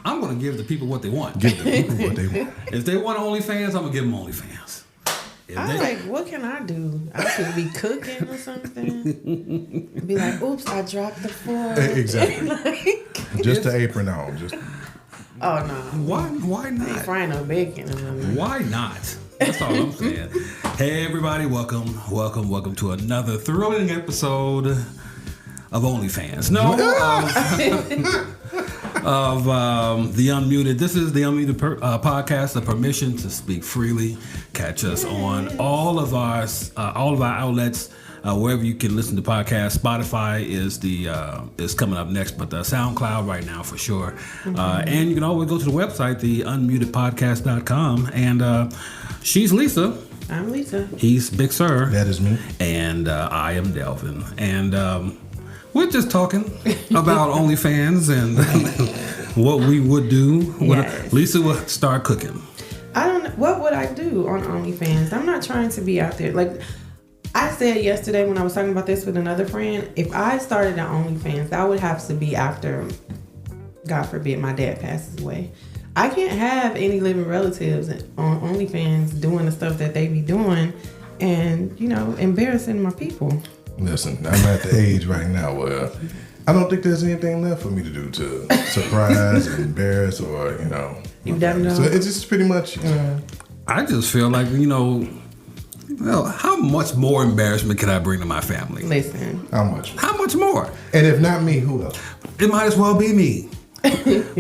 I'm going to give the people what they want. Give the people what they want. If they want OnlyFans, I'm going to give them OnlyFans. What can I do? I could be cooking or something. Be like, oops, I dropped the fork. Exactly. Just the apron on. Oh, no. Why not? I ain't frying no bacon. Why not? That's all I'm saying. Hey, everybody. Welcome to another thrilling episode of OnlyFans. Of the Unmuted. This is the Unmuted podcast, the permission to speak freely. Catch us on all of our outlets, wherever you can listen to podcasts. Spotify is coming up next, but SoundCloud right now for sure. And you can always go to the website, the unmutedpodcast.com. And she's Lisa. I'm Lisa. He's Big Sir. That is me. And I am Delvin. And we're just talking about OnlyFans and what we would do. Yes. Lisa would start cooking. I don't know. What would I do on OnlyFans? I'm not trying to be out there. Like I said yesterday when I was talking about this with another friend, if I started an OnlyFans, that would have to be after, God forbid, my dad passes away. I can't have any living relatives on OnlyFans doing the stuff that they be doing and, embarrassing my people. Listen, I'm at the age right now where I don't think there's anything left for me to do to surprise and embarrass or, You've done it all. So it's just pretty much, I just feel like, how much more embarrassment can I bring to my family? Listen. How much? How much more? And if not me, who else? It might as well be me.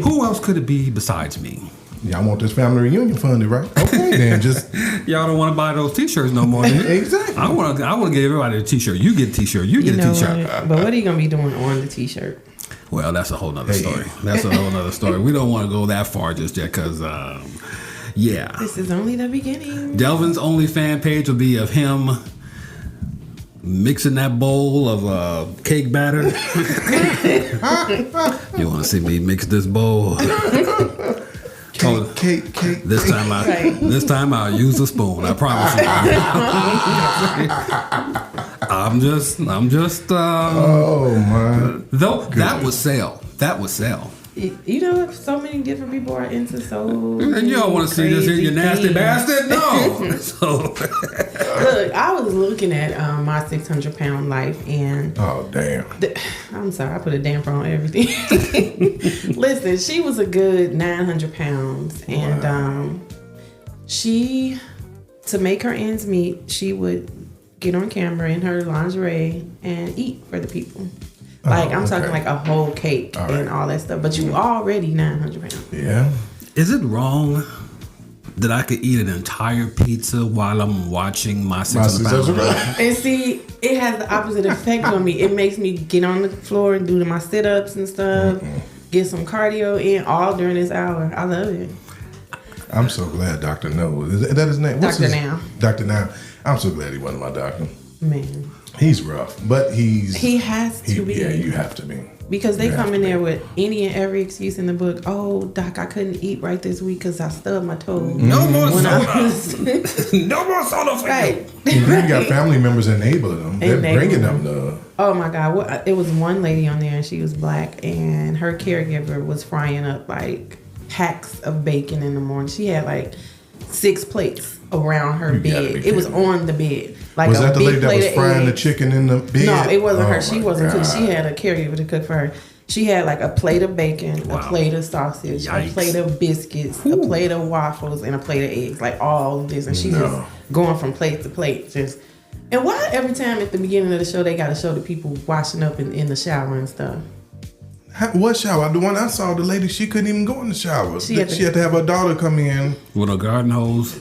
Who else could it be besides me? Y'all want this family reunion funded, right? Okay, then just y'all don't want to buy those T-shirts no more. Exactly. I want to give everybody a T-shirt. You get a T-shirt. You get a T-shirt. But what are you gonna be doing on the T-shirt? Well, that's a whole nother story. That's a whole nother story. We don't want to go that far just yet, because this is only the beginning. Delvin's OnlyFans page will be of him mixing that bowl of cake batter. You want to see me mix this bowl? Cake. This time I'll use a spoon. I promise you. I'm just. Oh my! Though that would sell. So many different people are into so. And you don't want to see this here, you nasty bastard. No. So. Look, I was looking at my 600-pound life, and oh damn! I'm sorry, I put a damper on everything. Listen, she was a good 900 pounds, and she, to make her ends meet, she would get on camera in her lingerie and eat for the people. Like, I'm talking like a whole cake and all that stuff. But you already 900 pounds. Yeah. Is it wrong that I could eat an entire pizza while I'm watching my 600 pounds? And see, it has the opposite effect on me. It makes me get on the floor and do my sit-ups and stuff. Get some cardio in all during this hour. I love it. I'm so glad Dr. knows. Is that his name? Dr. Now. Dr. Now. I'm so glad he wasn't my doctor. Man. He's rough, but he has to be. Yeah, you have to be. Because they come in there with any and every excuse in the book. Oh, Doc, I couldn't eat right this week because I stubbed my toe. No more soda. No more soda for right. You really got family members enabling them. They're bringing them to. Oh my God! It was one lady on there, and she was black, and her caregiver was frying up like packs of bacon in the morning. She had like 6 plates around her bed. It was on the bed. Like was that the lady that was frying eggs. the chicken in the bed? No, it wasn't her. She wasn't cooking. She had a caregiver to cook for her. She had like a plate of bacon, a plate of sausage, a plate of biscuits, a plate of waffles, and a plate of eggs. Like all of this. And she's just going from plate to plate. And why every time at the beginning of the show, they got to show the people washing up in the shower and stuff? What shower? The one I saw, the lady, she couldn't even go in the shower. She had to have her daughter come in. With a garden hose.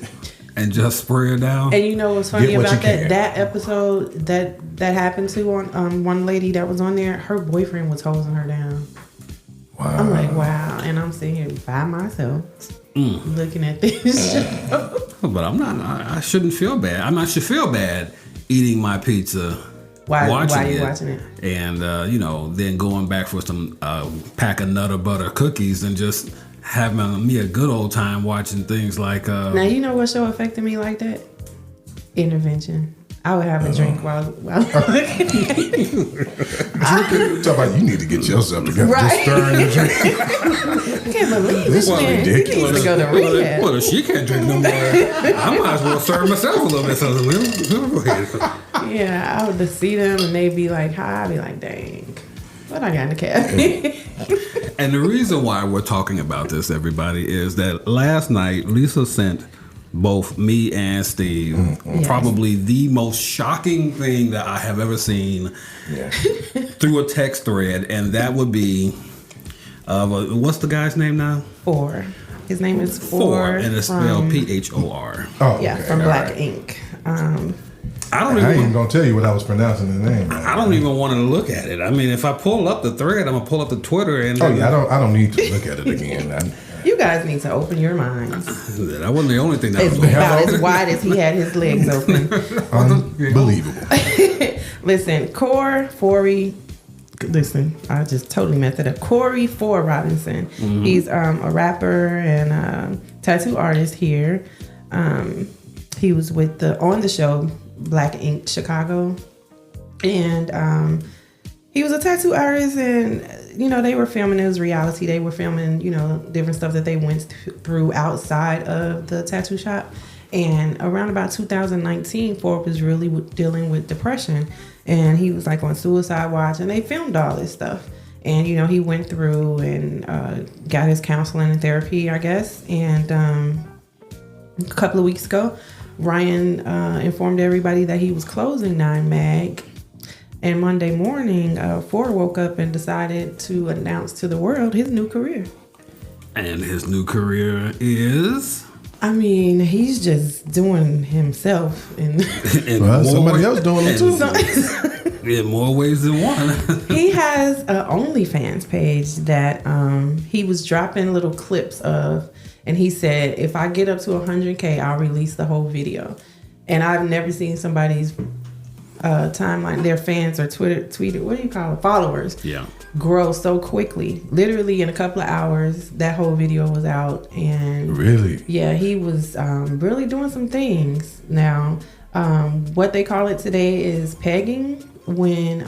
And just spray it down. And you know what's funny about that? That episode that happened to on one lady that was on there, her boyfriend was hosing her down. Wow. I'm like, wow. And I'm sitting here by myself looking at this show. But I'm not. I shouldn't feel bad. I should feel bad eating my pizza. Why are you watching it? And then going back for some pack of Nutter Butter cookies and just having me a good old time watching things like. Now you know what show affected me like that? Intervention. I would have a drink while looking at it. Talk about you need to get yourself together. Right. Just stirring the drink. I can't believe This this is man. He ridiculous. needs to go to rehab. Well, if she can't drink no more, I might as well serve myself a little bit. So we'll go ahead. Yeah, I would just see them and they'd be like, hi. I'd be like, dang, what I got in the cabinet? And the reason why we're talking about this, everybody, is that last night Lisa sent both me and Steve probably the most shocking thing that I have ever seen through a text thread, and that would be what's the guy's name now? Four. His name is Four, and it's spelled Phor. Oh, Yeah, okay, from all Black right. Ink. I I ain't even gonna tell you what I was pronouncing the name. I don't even want to look at it. I mean, if I pull up the thread, I'm gonna pull up the Twitter and Oh yeah, I don't need to look at it again. You guys need to open your minds. that wasn't the only thing that It's was about as wide as he had his legs open. Unbelievable. Listen, listen, I just totally messed it up. Corey Ford Robinson. He's a rapper and a tattoo artist here. He was on the show Black Ink Chicago, and he was a tattoo artist, and they were filming. It was reality. They were filming different stuff that they went through outside of the tattoo shop. And around about 2019, Forbes was really dealing with depression, and he was like on suicide watch, and they filmed all this stuff. And he went through and got his counseling and therapy, I guess. And a couple of weeks ago, Ryan informed everybody that he was closing 9 Mag. And Monday morning, Ford woke up and decided to announce to the world his new career. And his new career is? I mean, he's just doing himself. Well, somebody else doing it too. In more ways than one. He has an OnlyFans page that he was dropping little clips of. And he said, if I get up to 100K, I'll release the whole video. And I've never seen somebody's timeline, their fans or tweeted, what do you call it, followers, grow so quickly. Literally in a couple of hours, that whole video was out. And really, yeah, he was really doing some things. Now, what they call it today is pegging. When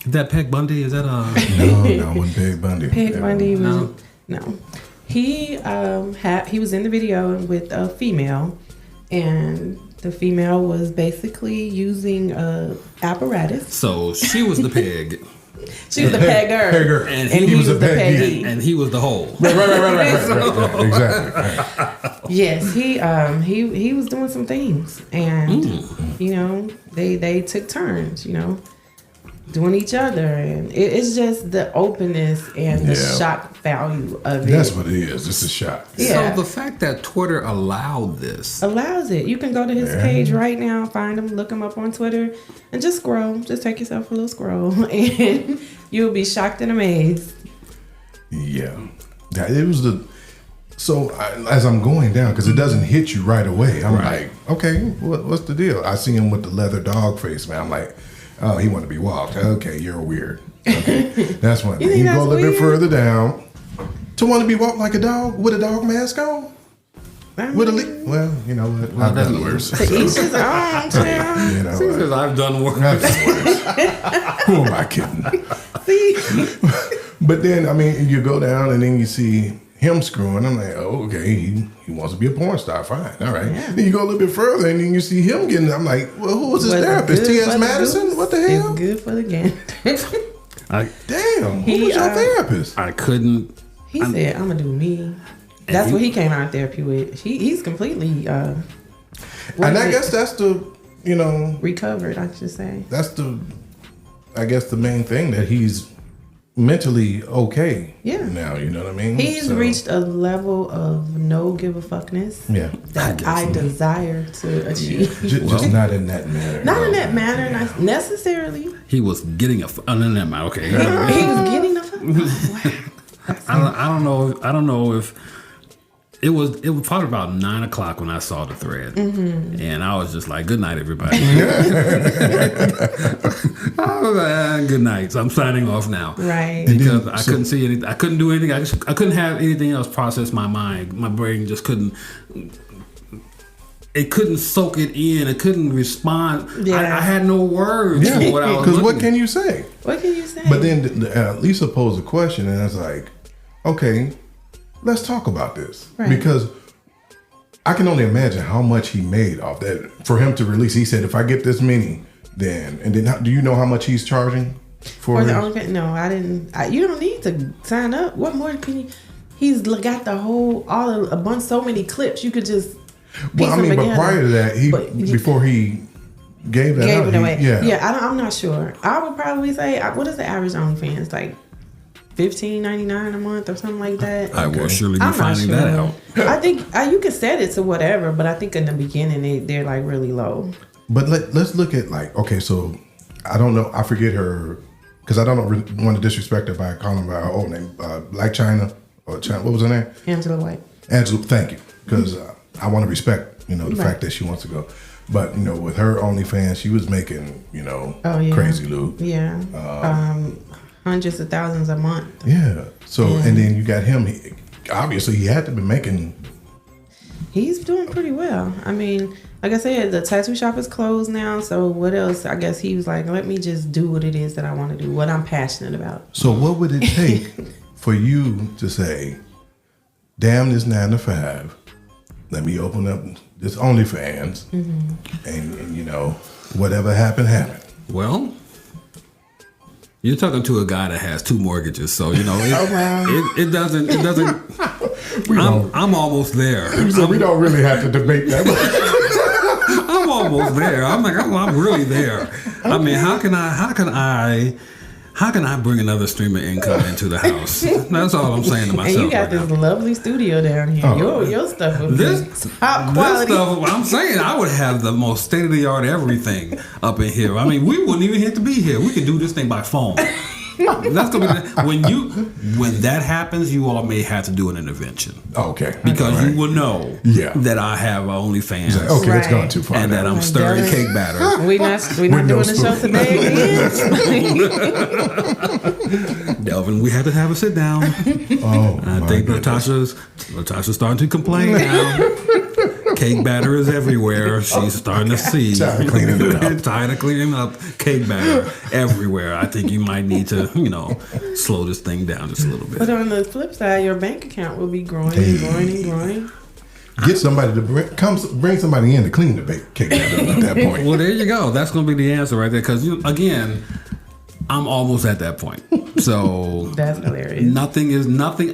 Is that Peg Bundy? Is that no, wasn't Peg Bundy. Peg Bundy was No. He was in the video with a female, and the female was basically using a apparatus. So she was the peg. She was the pegger. And he was the peggy. And he was the hole. Right, exactly. Yes, he was doing some things, and they took turns, doing each other, and it's just the openness and the shock value of it. That's what it is. It's a shock. Yeah. So the fact that Twitter allowed this. Allows it. You can go to his page right now, find him, look him up on Twitter, and just scroll. Just take yourself a little scroll, and you'll be shocked and amazed. Yeah, it was as I'm going down, because it doesn't hit you right away. I'm like, okay, what's the deal? I see him with the leather dog face, man. I'm like, oh, he want to be walked. Okay, you're weird. Okay, that's one thing. You go a little bit further down to want to be walked like a dog with a dog mask on. Well, you know what? I've done worse. To each his own, child. You know, She says, I've done worse. Who am I kidding? But then, I mean, you go down and then you see him screwing. I'm like, oh, okay, he wants to be a porn star. Fine, all right. Yeah. Then you go a little bit further and then you see him getting. I'm like, well, who was his therapist? T.S. Madison? What the hell? It's good for the game. Damn, who was your therapist? I couldn't. He said, I'm gonna do me. That's what he came out of therapy with. He's completely and I guess that's the, recovered, I should say. That's I guess the main thing, that he's mentally okay. Yeah. Now, you know what I mean? He's reached a level of no give a fuckness. Yeah. That I desire to achieve. Yeah. Just not in that manner. Not in that manner, not necessarily. He was getting okay. He was getting a I don't know if it was probably about 9 o'clock when I saw the thread, and I was just like, "Good night, everybody." I was like, "Good night." So I'm signing off now, right? Because I couldn't see anything. I couldn't do anything. I couldn't have anything else process my mind. My brain just couldn't it couldn't soak it in. It couldn't respond. Yeah. I had no words for what I was Because what looking. can you say? What can you say? But then Lisa posed a question, and I was like, okay, let's talk about this. Right. Because I can only imagine how much he made off that. For him to release, he said, if I get this many, then, and then do you know how much he's charging for the his? OnlyFans? No, I didn't. You don't need to sign up. What more can you? He's got the whole, a bunch, so many clips. You could just. Well, I mean, but prior to that, before he gave that out, it away. yeah. I'm not sure. I would probably say, what is the average OnlyFans? Like $15.99 a month or something like that. I will surely be I'm not finding sure. that out. I think you can set it to whatever, but I think in the beginning they're like really low. But let's look at like, okay, so I don't know, I forget her, because I don't want to disrespect her by calling her by her old name, Black China, or China, what was her name? Angela White. Angela, thank you, because I want to respect, the fact that she wants to go. But, with her OnlyFans, she was making, crazy loot. Yeah. Hundreds of thousands a month. Yeah. So, and then you got him, obviously he had to be making. He's doing pretty well. I mean, like I said, the tattoo shop is closed now. So what else? I guess he was like, let me just do what it is that I want to do, what I'm passionate about. So what would it take for you to say, damn this 9 to 5, let me open up this OnlyFans, and whatever happened. Well, you're talking to a guy that has 2 mortgages, so it doesn't. I'm almost there. So we don't really have to debate that. I'm almost there. I'm really there. Okay. I mean, how can I bring another stream of income into the house? That's all I'm saying to myself. And you got this lovely studio down here. Your stuff would be top quality. This stuff, I'm saying I would have the most state of the art everything up in here. I mean, we wouldn't even have to be here. We could do this thing by phone. That's gonna be when that happens. You all may have to do an intervention. Okay, because you will know that I have OnlyFans. Okay, it's gone too far. And that I'm stirring cake batter. We're not doing the show today. Delvin, we had to have a sit down. I think Latasha's starting to complain now. Cake batter is everywhere. She's starting to see. Tired of cleaning it up. Tired of cleaning up cake batter everywhere. I think you might need to, slow this thing down just a little bit. But on the flip side, your bank account will be growing and growing and growing. Get somebody to bring somebody in to clean the cake batter at that point. Well, there you go. That's going to be the answer right there. Because, again, I'm almost at that point. So that's hilarious. Nothing.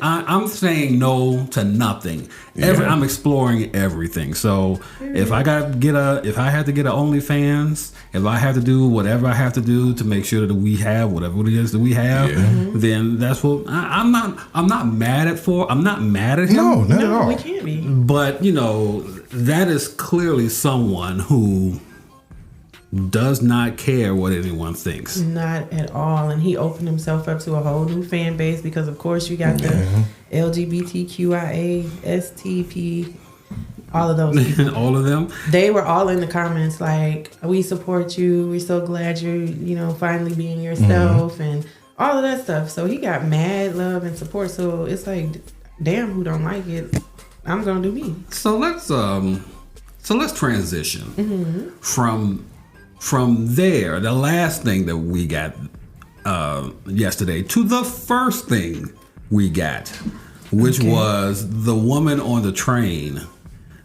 I'm saying no to nothing. I'm exploring everything. So if I had to get an OnlyFans, if I have to do whatever I have to do to make sure that we have whatever it is that we have, then that's what I'm not mad at. I'm not mad at him. No, not at all. We can't be. But that is clearly someone who does not care what anyone thinks. Not at all. And he opened himself up to a whole new fan base because, of course, you got the LGBTQIA, STP, all of those people. All of them. They were all in the comments like, we support you. We're so glad you're, finally being yourself and all of that stuff. So he got mad love and support. So it's like, damn, who don't like it? I'm going to do me. So let's transition from there, the last thing that we got yesterday, to the first thing we got, which was the woman on the train.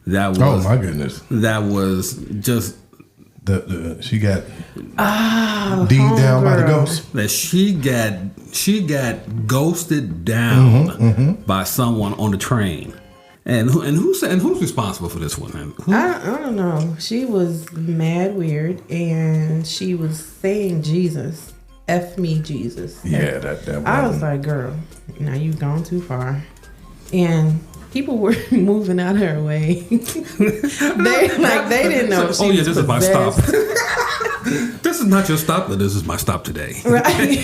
That was, oh my goodness, that was just she got deed down by the ghost. That she got ghosted down by someone on the train. And who's responsible for this one? I don't know. She was mad weird, and she was saying Jesus, F me Jesus. Yeah, that. I was like, girl, now you've gone too far, and people were moving out of her way. they didn't know. If she was this is my stop. This is not your stop, but this is my stop today. Right.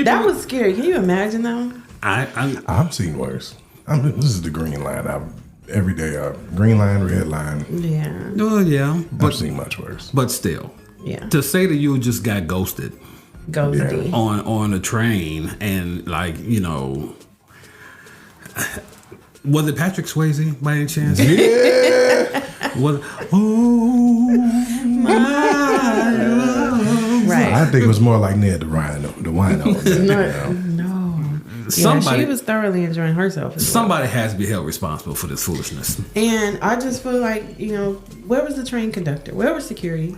That was scary. Can you imagine though? I've seen worse. This is the green line. Every day, green line, red line. Yeah. Oh yeah, but I've seen much worse. But still, yeah. To say that you just got ghosted, on a train, and was it Patrick Swayze by any chance? Yeah. What? Oh, my love. Right. I think it was more like Ned the wino. No. Somebody, she was thoroughly enjoying herself. Somebody has to be held responsible for this foolishness. And I just feel like, where was the train conductor? Where was security?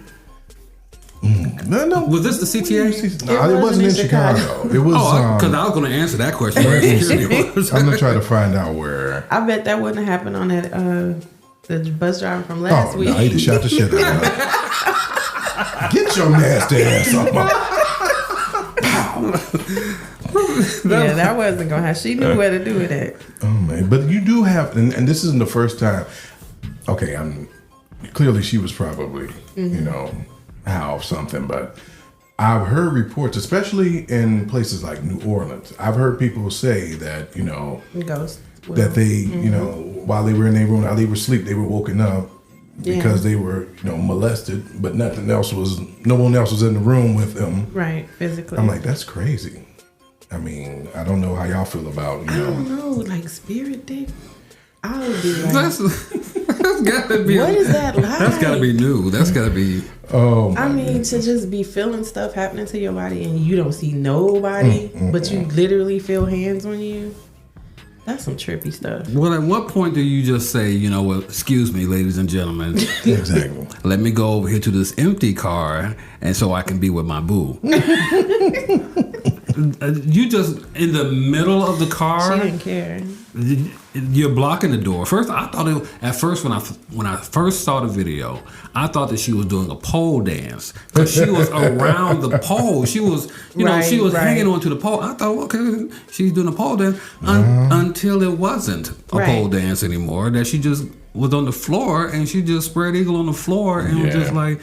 No. Was this the CTA? No, it wasn't in Chicago. It was. Because I was going to answer that question. Where security was. I'm gonna try to find out where. I bet that wouldn't happen on that the bus driver from last week. No, he just shot the shit out of her. Get your nasty ass up. Yeah, that wasn't gonna happen. She knew where to do it at. Oh man, but you do have, and this isn't the first time. Okay, clearly she was probably how something, but I've heard reports, especially in places like New Orleans. I've heard people say that Ghost. that they while they were in their room, while they were asleep, they were woken up because they were molested, but no one else was in the room with them. Right, physically. I'm like, that's crazy. I mean, I don't know how y'all feel about I don't know, like spirit dick. I would be like, that's gotta be. What is that like? That's gotta be new. That's gotta be. Oh, I mean, to just be feeling stuff happening to your body and you don't see nobody, but you literally feel hands on you. That's some trippy stuff. Well, at what point do you just say, well, excuse me, ladies and gentlemen, exactly. let me go over here to this empty car, and so I can be with my boo. You just in the middle of the car. She didn't care. You're blocking the door. First, I thought at first when I first saw the video, I thought that she was doing a pole dance because she was around the pole. She was, she was hanging onto the pole. I thought, okay, she's doing a pole dance until it wasn't a pole dance anymore. That she just was on the floor and she just spread eagle on the floor and was just like.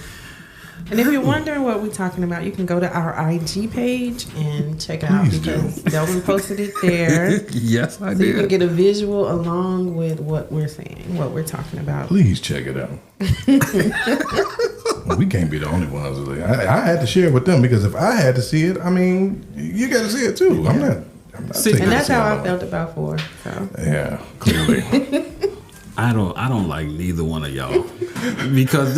And if you're wondering what we're talking about, you can go to our IG page and check it out because Delvin posted it there. Yes, I did. So you can get a visual along with what we're saying, what we're talking about. Please check it out. We can't be the only ones. I had to share it with them because if I had to see it, I mean, you got to see it too. I'm not see, and that's how I felt about 4. So. Yeah, clearly. I don't like neither one of y'all because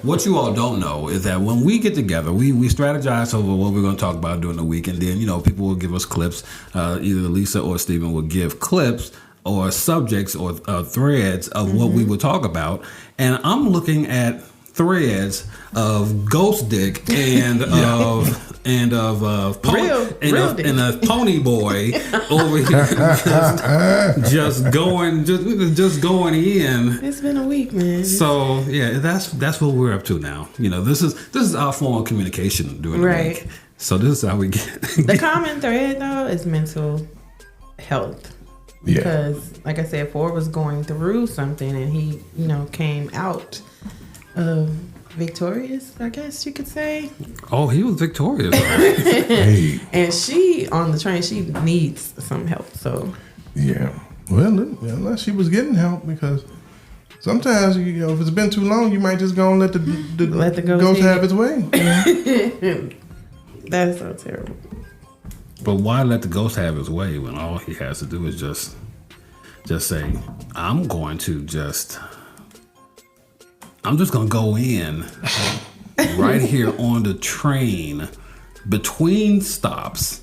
what you all don't know is that when we get together, we strategize over what we're going to talk about during the week, and then people will give us clips. Either Lisa or Steven will give clips or subjects or threads of what we will talk about, and I'm looking at threads of ghost dick and of a pony boy over here just going in. It's been a week, man. So yeah, that's what we're up to now. This is our form of communication during the week. So this is how we get. The common thread though is mental health. Because like I said, 4 was going through something and he, came out victorious, I guess you could say. Oh, he was victorious. Hey. And she, on the train, she needs some help, so. Yeah. Well, unless she was getting help, because sometimes, if it's been too long, you might just go and let the ghost have its way. That's so terrible. But why let the ghost have his way when all he has to do is just say, I'm just going to go in right here on the train between stops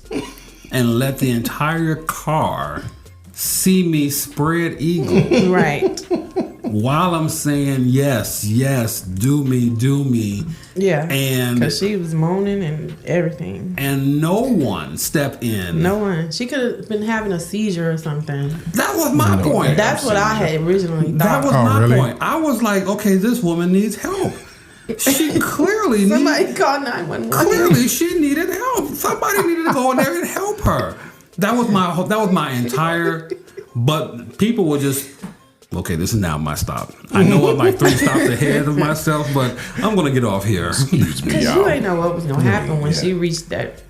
and let the entire car see me spread eagle. Right. While I'm saying, yes, do me. Yeah. And because she was moaning and everything. And no one stepped in. No one. She could have been having a seizure or something. That was my point. That's what I had originally thought. That was my point. I was like, okay, this woman needs help. She clearly somebody called 911. Clearly, she needed help. Somebody needed to go in there and help her. That was my entire. But people were just. Okay, this is now my stop. I know I'm like 3 stops ahead of myself, but I'm going to get off here. Excuse me, because you ain't know what was going to happen when she reached that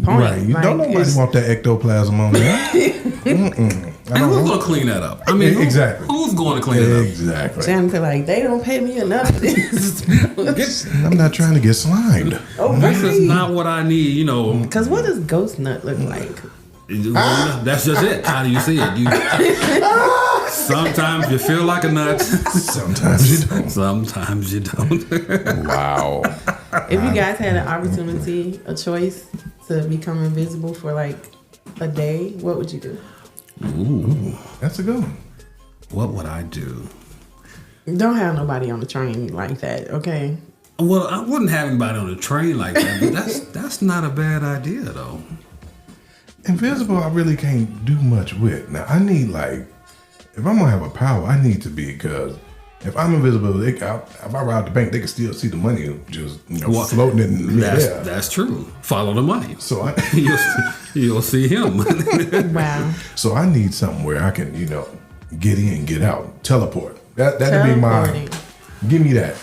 point. Right. You don't nobody want that ectoplasm on there. And who's going to clean that up? I mean, exactly. Who's going to clean it up? Exactly. Jennifer, like, they don't pay me enough for this. I'm not trying to get slimed. Oh, this is not what I need, Because what does ghost nut look like? That's just it. How do you see it? So Sometimes you feel like a nut. Sometimes you don't. Sometimes you don't. Wow. If you guys had an opportunity, a choice to become invisible for like a day, what would you do? Ooh, That's a good one. what would I do? Don't have nobody on the train like that, okay? Well, I wouldn't have anybody on the train like that, but that's not a bad idea though. Invisible, I really can't do much with. Now, I need like, if I'm gonna have a power, I need to be, because if I'm invisible, if I rob the bank, they can still see the money just floating in the air. That's true. Follow the money. So I, you'll see him. Wow. so I need something where I can, get in, get out, teleport. That'd be my. Give me that.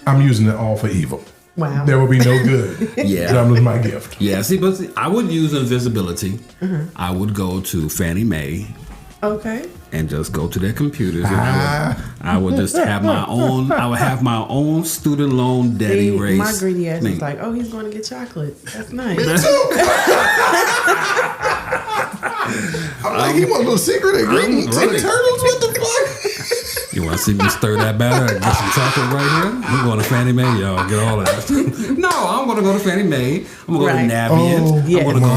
I'm using it all for evil. Wow. There will be no good. Yeah. That was my gift. Yeah. See, I would use invisibility. I would go to Fannie Mae. Okay. And just go to their computers, and I would just have my own. I would have my own student loan debt erase. My greedy ass is like, oh, he's going to get chocolates. That's nice. I'm like, he want a little secret ingredient. Really. Turtles, what the fuck? You want to see me stir that batter and get some chocolate right here? I'm going to Fannie Mae, y'all. Get all of that. No, I'm going to go to Fannie Mae. I'm going to go to Navient. Yeah. I'm going to go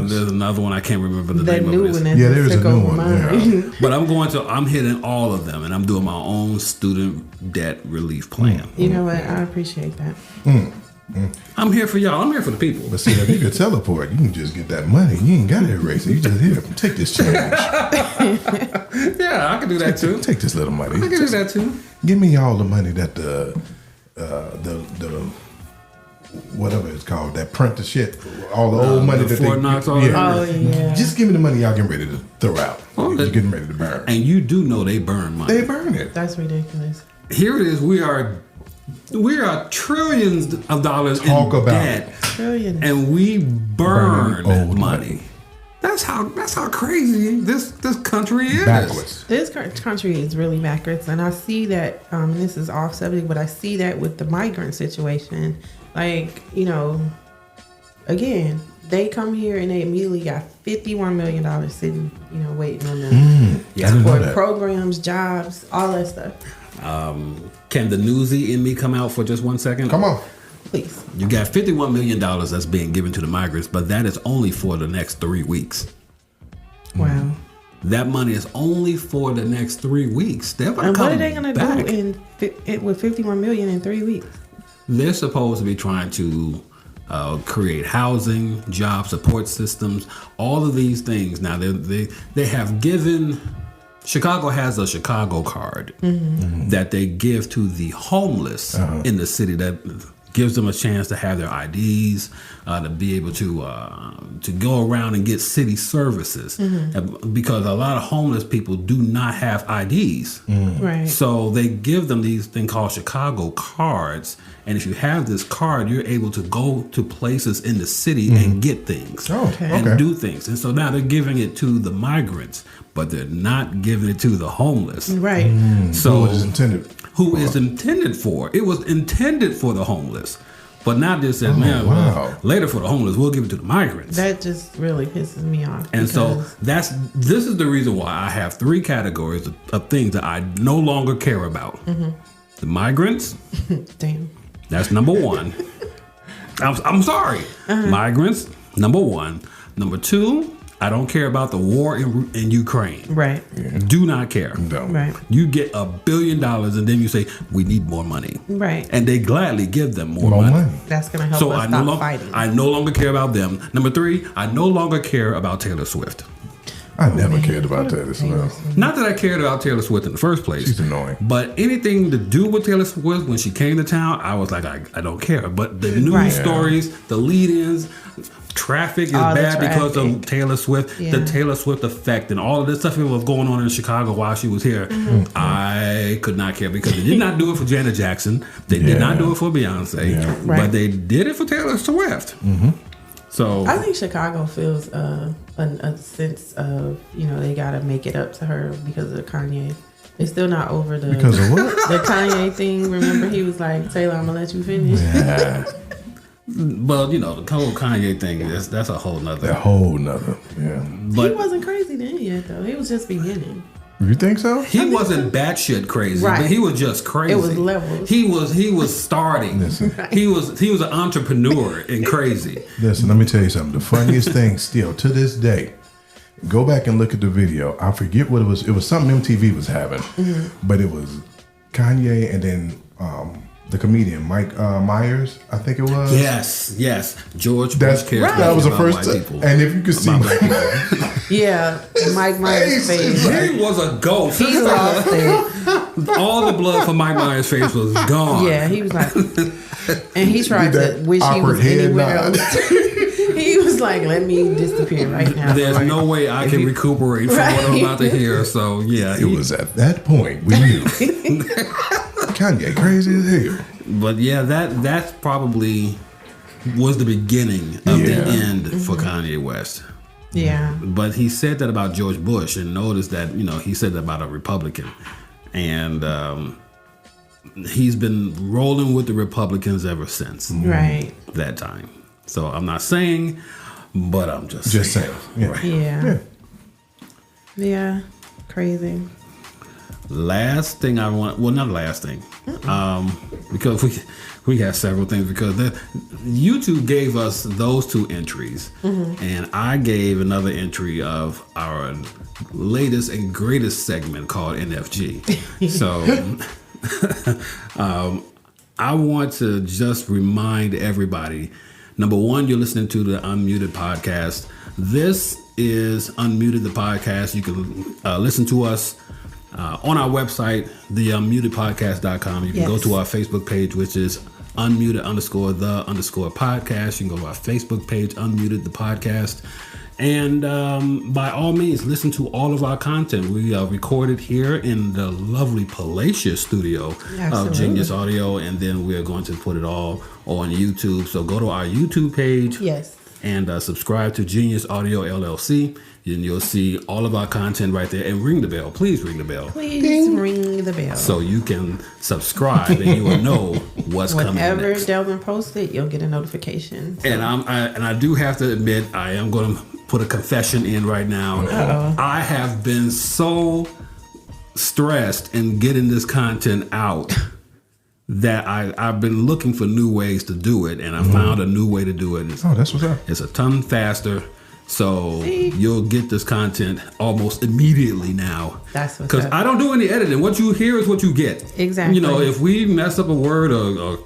to, there's another one, I can't remember the name new of it. one. Yeah, there's a new one. Yeah. But I'm hitting all of them, and I'm doing my own student debt relief plan. You know what? I appreciate that. I'm here for y'all. I'm here for the people. But see, if you could teleport, you can just get that money. You ain't got to erase it. You just here, take this change. Yeah, I can do that too. Take this little money. I can do that too. Give me all the money that the whatever it's called, that print the shit, all the old money the that Fort Knox, all yeah. that. Oh, yeah. Just give me the money y'all getting ready to throw out. Oh, You're getting ready to burn. And you do know they burn money. They burn it. That's ridiculous. Here it is. We are trillions of dollars Talk in about debt, Trillions. and we burn Burning old money. money. That's how crazy this country is. Backwards. This country is really backwards, and I see that. And this is off subject, but I see that with the migrant situation. Like, again, they come here and they immediately got $51 million sitting, waiting on them for programs, jobs, all that stuff. Can the newsy in me come out for just 1 second? Come on. Please. You got $51 million that's being given to the migrants, but that is only for the next 3 weeks. Wow. That money is only for the next 3 weeks. And what are they going to do with $51 million in 3 weeks? They're supposed to be trying to create housing, job support systems, all of these things. Now they have given. Chicago has a Chicago card that they give to the homeless in the city that gives them a chance to have their IDs, to be able to go around and get city services, because a lot of homeless people do not have IDs. Right. So they give them these thing called Chicago cards, and if you have this card, you're able to go to places in the city and get things and do things. And so now they're giving it to the migrants, but they're not giving it to the homeless. Right. So Who is intended? Who is intended for? It was intended for the homeless, but now this says, well, later for the homeless, we'll give it to the migrants. That just really pisses me off. And so this is the reason why I have 3 categories of things that I no longer care about. The migrants. Damn. That's number 1. I'm sorry. Migrants, number 1. Number 2, I don't care about the war in Ukraine. Right. Yeah. Do not care. No. Right. You get $1 billion and then you say, we need more money. Right. And they gladly give them more money. That's going to help us stop fighting. I no longer care about them. Number 3, I no longer care about Taylor Swift. I never cared about Taylor Swift. Not that I cared about Taylor Swift in the first place. She's annoying. But anything to do with Taylor Swift, when she came to town, I was like, I don't care. But the news stories, the lead-ins, traffic is bad because of Taylor Swift, the Taylor Swift effect, and all of this stuff that was going on in Chicago while she was here. I could not care because they did not do it for Janet Jackson. They did not do it for Beyonce. But they did it for Taylor Swift. So I think Chicago feels a sense of, they got to make it up to her because of Kanye. They're still not over the Because of what? the Kanye thing. Remember, he was like, Taylor, I'm gonna let you finish. Yeah. well, the whole Kanye thing that's a whole nother. That whole nother. Yeah. But he wasn't crazy then yet, though. He was just beginning. You think so? He wasn't batshit crazy, Right. but he was just crazy. It was levels. He was starting. Listen. He was an entrepreneur and crazy. Listen, let me tell you something. The funniest thing still to this day, go back and look at the video. I forget what it was. It was something MTV was having, but it was Kanye and then the comedian Mike Myers, I think it was. Yes. George Bush cares right. That was the about first white time. people. And if you could see About black people. Yeah, Mike Myers' face. He was a ghost. He lost it. All the blood from Mike Myers' face was gone. Yeah, he was like, and he tried to That wish he awkward was head anywhere nod. else. He was like, "Let me disappear right now." There's Like, no way I can recuperate from what I'm Right. about to hear. So yeah, It was at that point we knew Kanye crazy as hell. But yeah, that's probably was the beginning of the end for Kanye West. Yeah, But he said that about George Bush, and notice that he said that about a Republican, and he's been rolling with the Republicans ever since right. that time. So I'm not saying, but I'm just Saying. Yeah. Right. Yeah, crazy. Last thing I want, well, not last thing, because we got several things, because YouTube gave us those two entries, and I gave another entry of our latest and greatest segment called NFG. So I want to just remind everybody, number one, you're listening to the Unmuted podcast. This is Unmuted, the podcast. You can listen to us on our website, theunmutedpodcast.com. You can go Yes. to our Facebook page, which is unmuted_the_podcast. You can go to our Facebook page, Unmuted the Podcast. And by all means, listen to all of our content. We are recorded here in the lovely Palatial studio of Absolutely. Genius Audio, and then we're going to put it all on YouTube. So go to our YouTube page Yes. and subscribe to Genius Audio LLC. And you'll see all of our content right there. And ring the bell. Please ring the bell. Please ring the bell. So you can subscribe and you will know what's coming Whenever next. Delvin posts it, you'll get a notification. And I do have to admit, I am going to put a confession in right now. I have been so stressed in getting this content out that I've been looking for new ways to do it, and I found a new way to do it. Oh, that's what's up. It's a ton faster. So See? you'll get this content almost immediately now. That's what's Because up. I don't do any editing. What you hear is what you get. Exactly. If we mess up a word or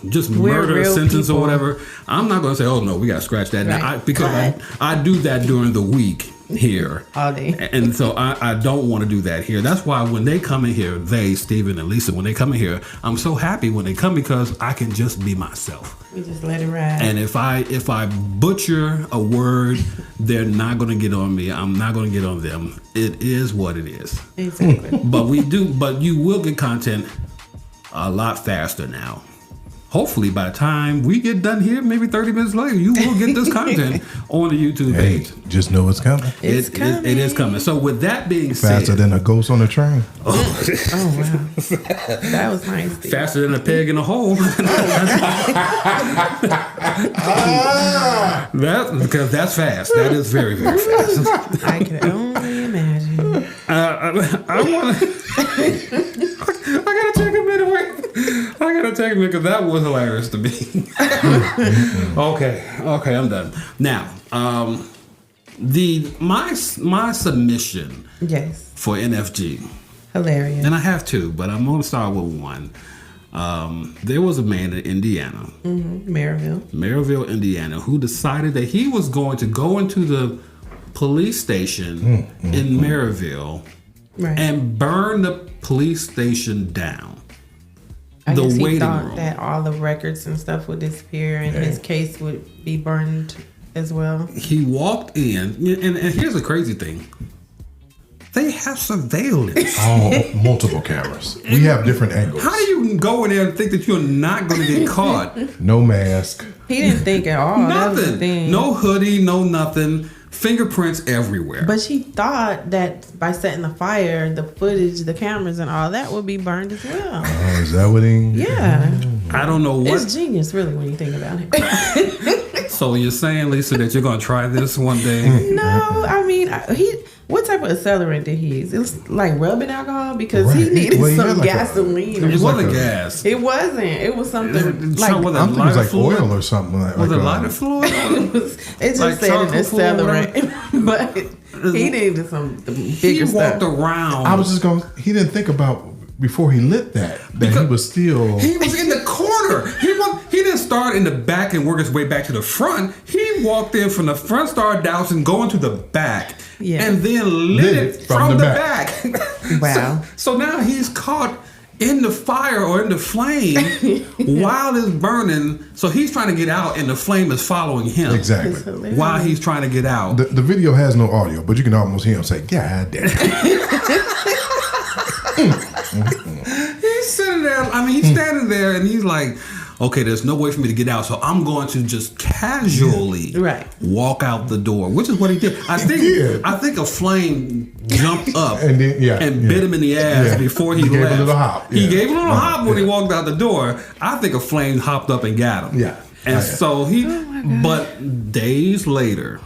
just We're murder a real sentence people. or whatever, I'm not going to say, oh, no, we got to scratch that. Right. Now, because I do that during the week here. All day. And so I don't want to do that here. That's why when they come in here, Steven and Lisa, when they come in here, I'm so happy when they come because I can just be myself. We just let it ride. And if I butcher a word, they're not going to get on me. I'm not going to get on them. It is what it is. Exactly. But you will get content a lot faster now. Hopefully by the time we get done here, maybe 30 minutes later, you will get this content on the YouTube Hey, page. just know it's coming. It's coming. It is coming. So with that being Faster said, than a ghost on a train. Oh wow, that was nice. Steve. faster than a peg in a hole. Because that's fast. That is very, very fast. I can only imagine. I want to. I gotta take a minute. Because that was hilarious to me. Okay, I'm done. Now, my submission Yes, for NFG, hilarious. and I have two, but I'm gonna start with one. There was a man in Indiana, Maryville, Indiana, who decided that he was going to go into the police station in Maryville Right. and burn the police station down. I the guess he waiting thought room. that all the records and stuff would disappear, and his case would be burned as well. He walked in, and here's the crazy thing. They have surveillance. Multiple cameras. We have different angles. How do you go in there and think that you're not going to get caught? No mask. He didn't think at all. That was the Nothing. thing. No hoodie, no nothing. Fingerprints everywhere. But she thought that by setting the fire, the footage, the cameras, and all that would be burned as well. Oh, is that what he? Yeah, I don't know what. it's genius, really, when you think about it. So you're saying, Lisa, that you're going to try this one day? No, I mean, What type of accelerant did he use? It was like rubbing alcohol because he Right. needed Well, he some had like gasoline. It or wasn't something. gas. It wasn't. It was something Was like it I think it was lighter like fluid? oil or something. Was it lighter fluid? it just Like said an charcoal fluid or accelerant, but he needed some He bigger walked stuff. around. I was just going. He didn't think about before he lit that he was still. He was in the corner. He didn't start in the back and work his way back to the front. He walked in from the front, started dousing, going to the back, and then lit it from the back. Wow. So now he's caught in the fire or in the flame while it's burning. So he's trying to get out, and the flame is following him. Exactly. While he's trying to get out. The video has no audio, but you can almost hear him say, "God damn." He's sitting there. I mean, he's standing there, and he's like, okay, there's no way for me to get out, so I'm going to just casually walk out the door, which is what he did. I think a flame jumped up and then, bit him in the ass before he gave left. a little hop. He gave a little hop when he walked out the door. I think a flame hopped up and got him. Yeah. And so but days later,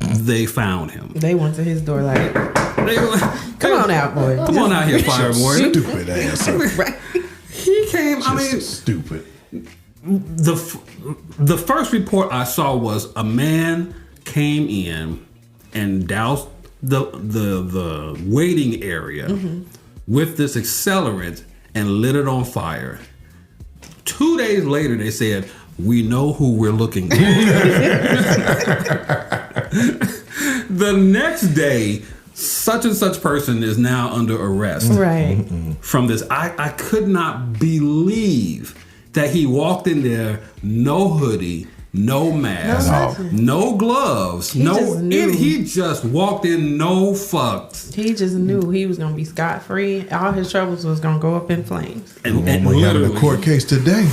they found him. They went to his door like, come on out, boy. Come on out here, fire warrior. Stupid ass. Right. He came, stupid. The first report I saw was a man came in and doused the waiting area with this accelerant and lit it on fire. 2 days later, they said, "We know who we're looking for." The next day, such and such person is now under arrest. Right. From this. I could not believe that he walked in there, no hoodie, no mask, no gloves, he just walked in, no fucks. He just knew he was gonna be scot free. All his troubles was gonna go up in flames. And we had a court case today.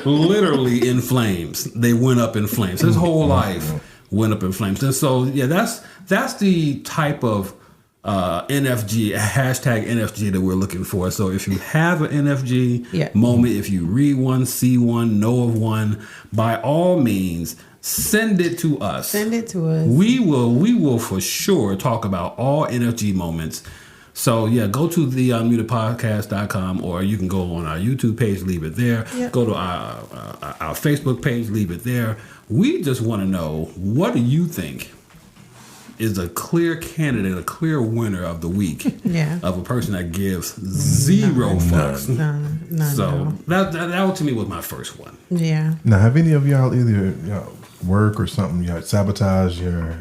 Literally in flames. They went up in flames. His whole life went up in flames. And so that's the type of NFG, hashtag NFG that we're looking for. So if you have an NFG moment, if you read one, see one, know of one, by all means, send it to us. Send it to us. We will for sure talk about all NFG moments. So go to the unapologetic.com, or you can go on our YouTube page, leave it there. Yep. Go to our Facebook page, leave it there. We just want to know, what do you think is a clear candidate, a clear winner of the week of a person that gives zero fucks. None. So that to me was my first one. Yeah. Now, have any of y'all either work or something, sabotage your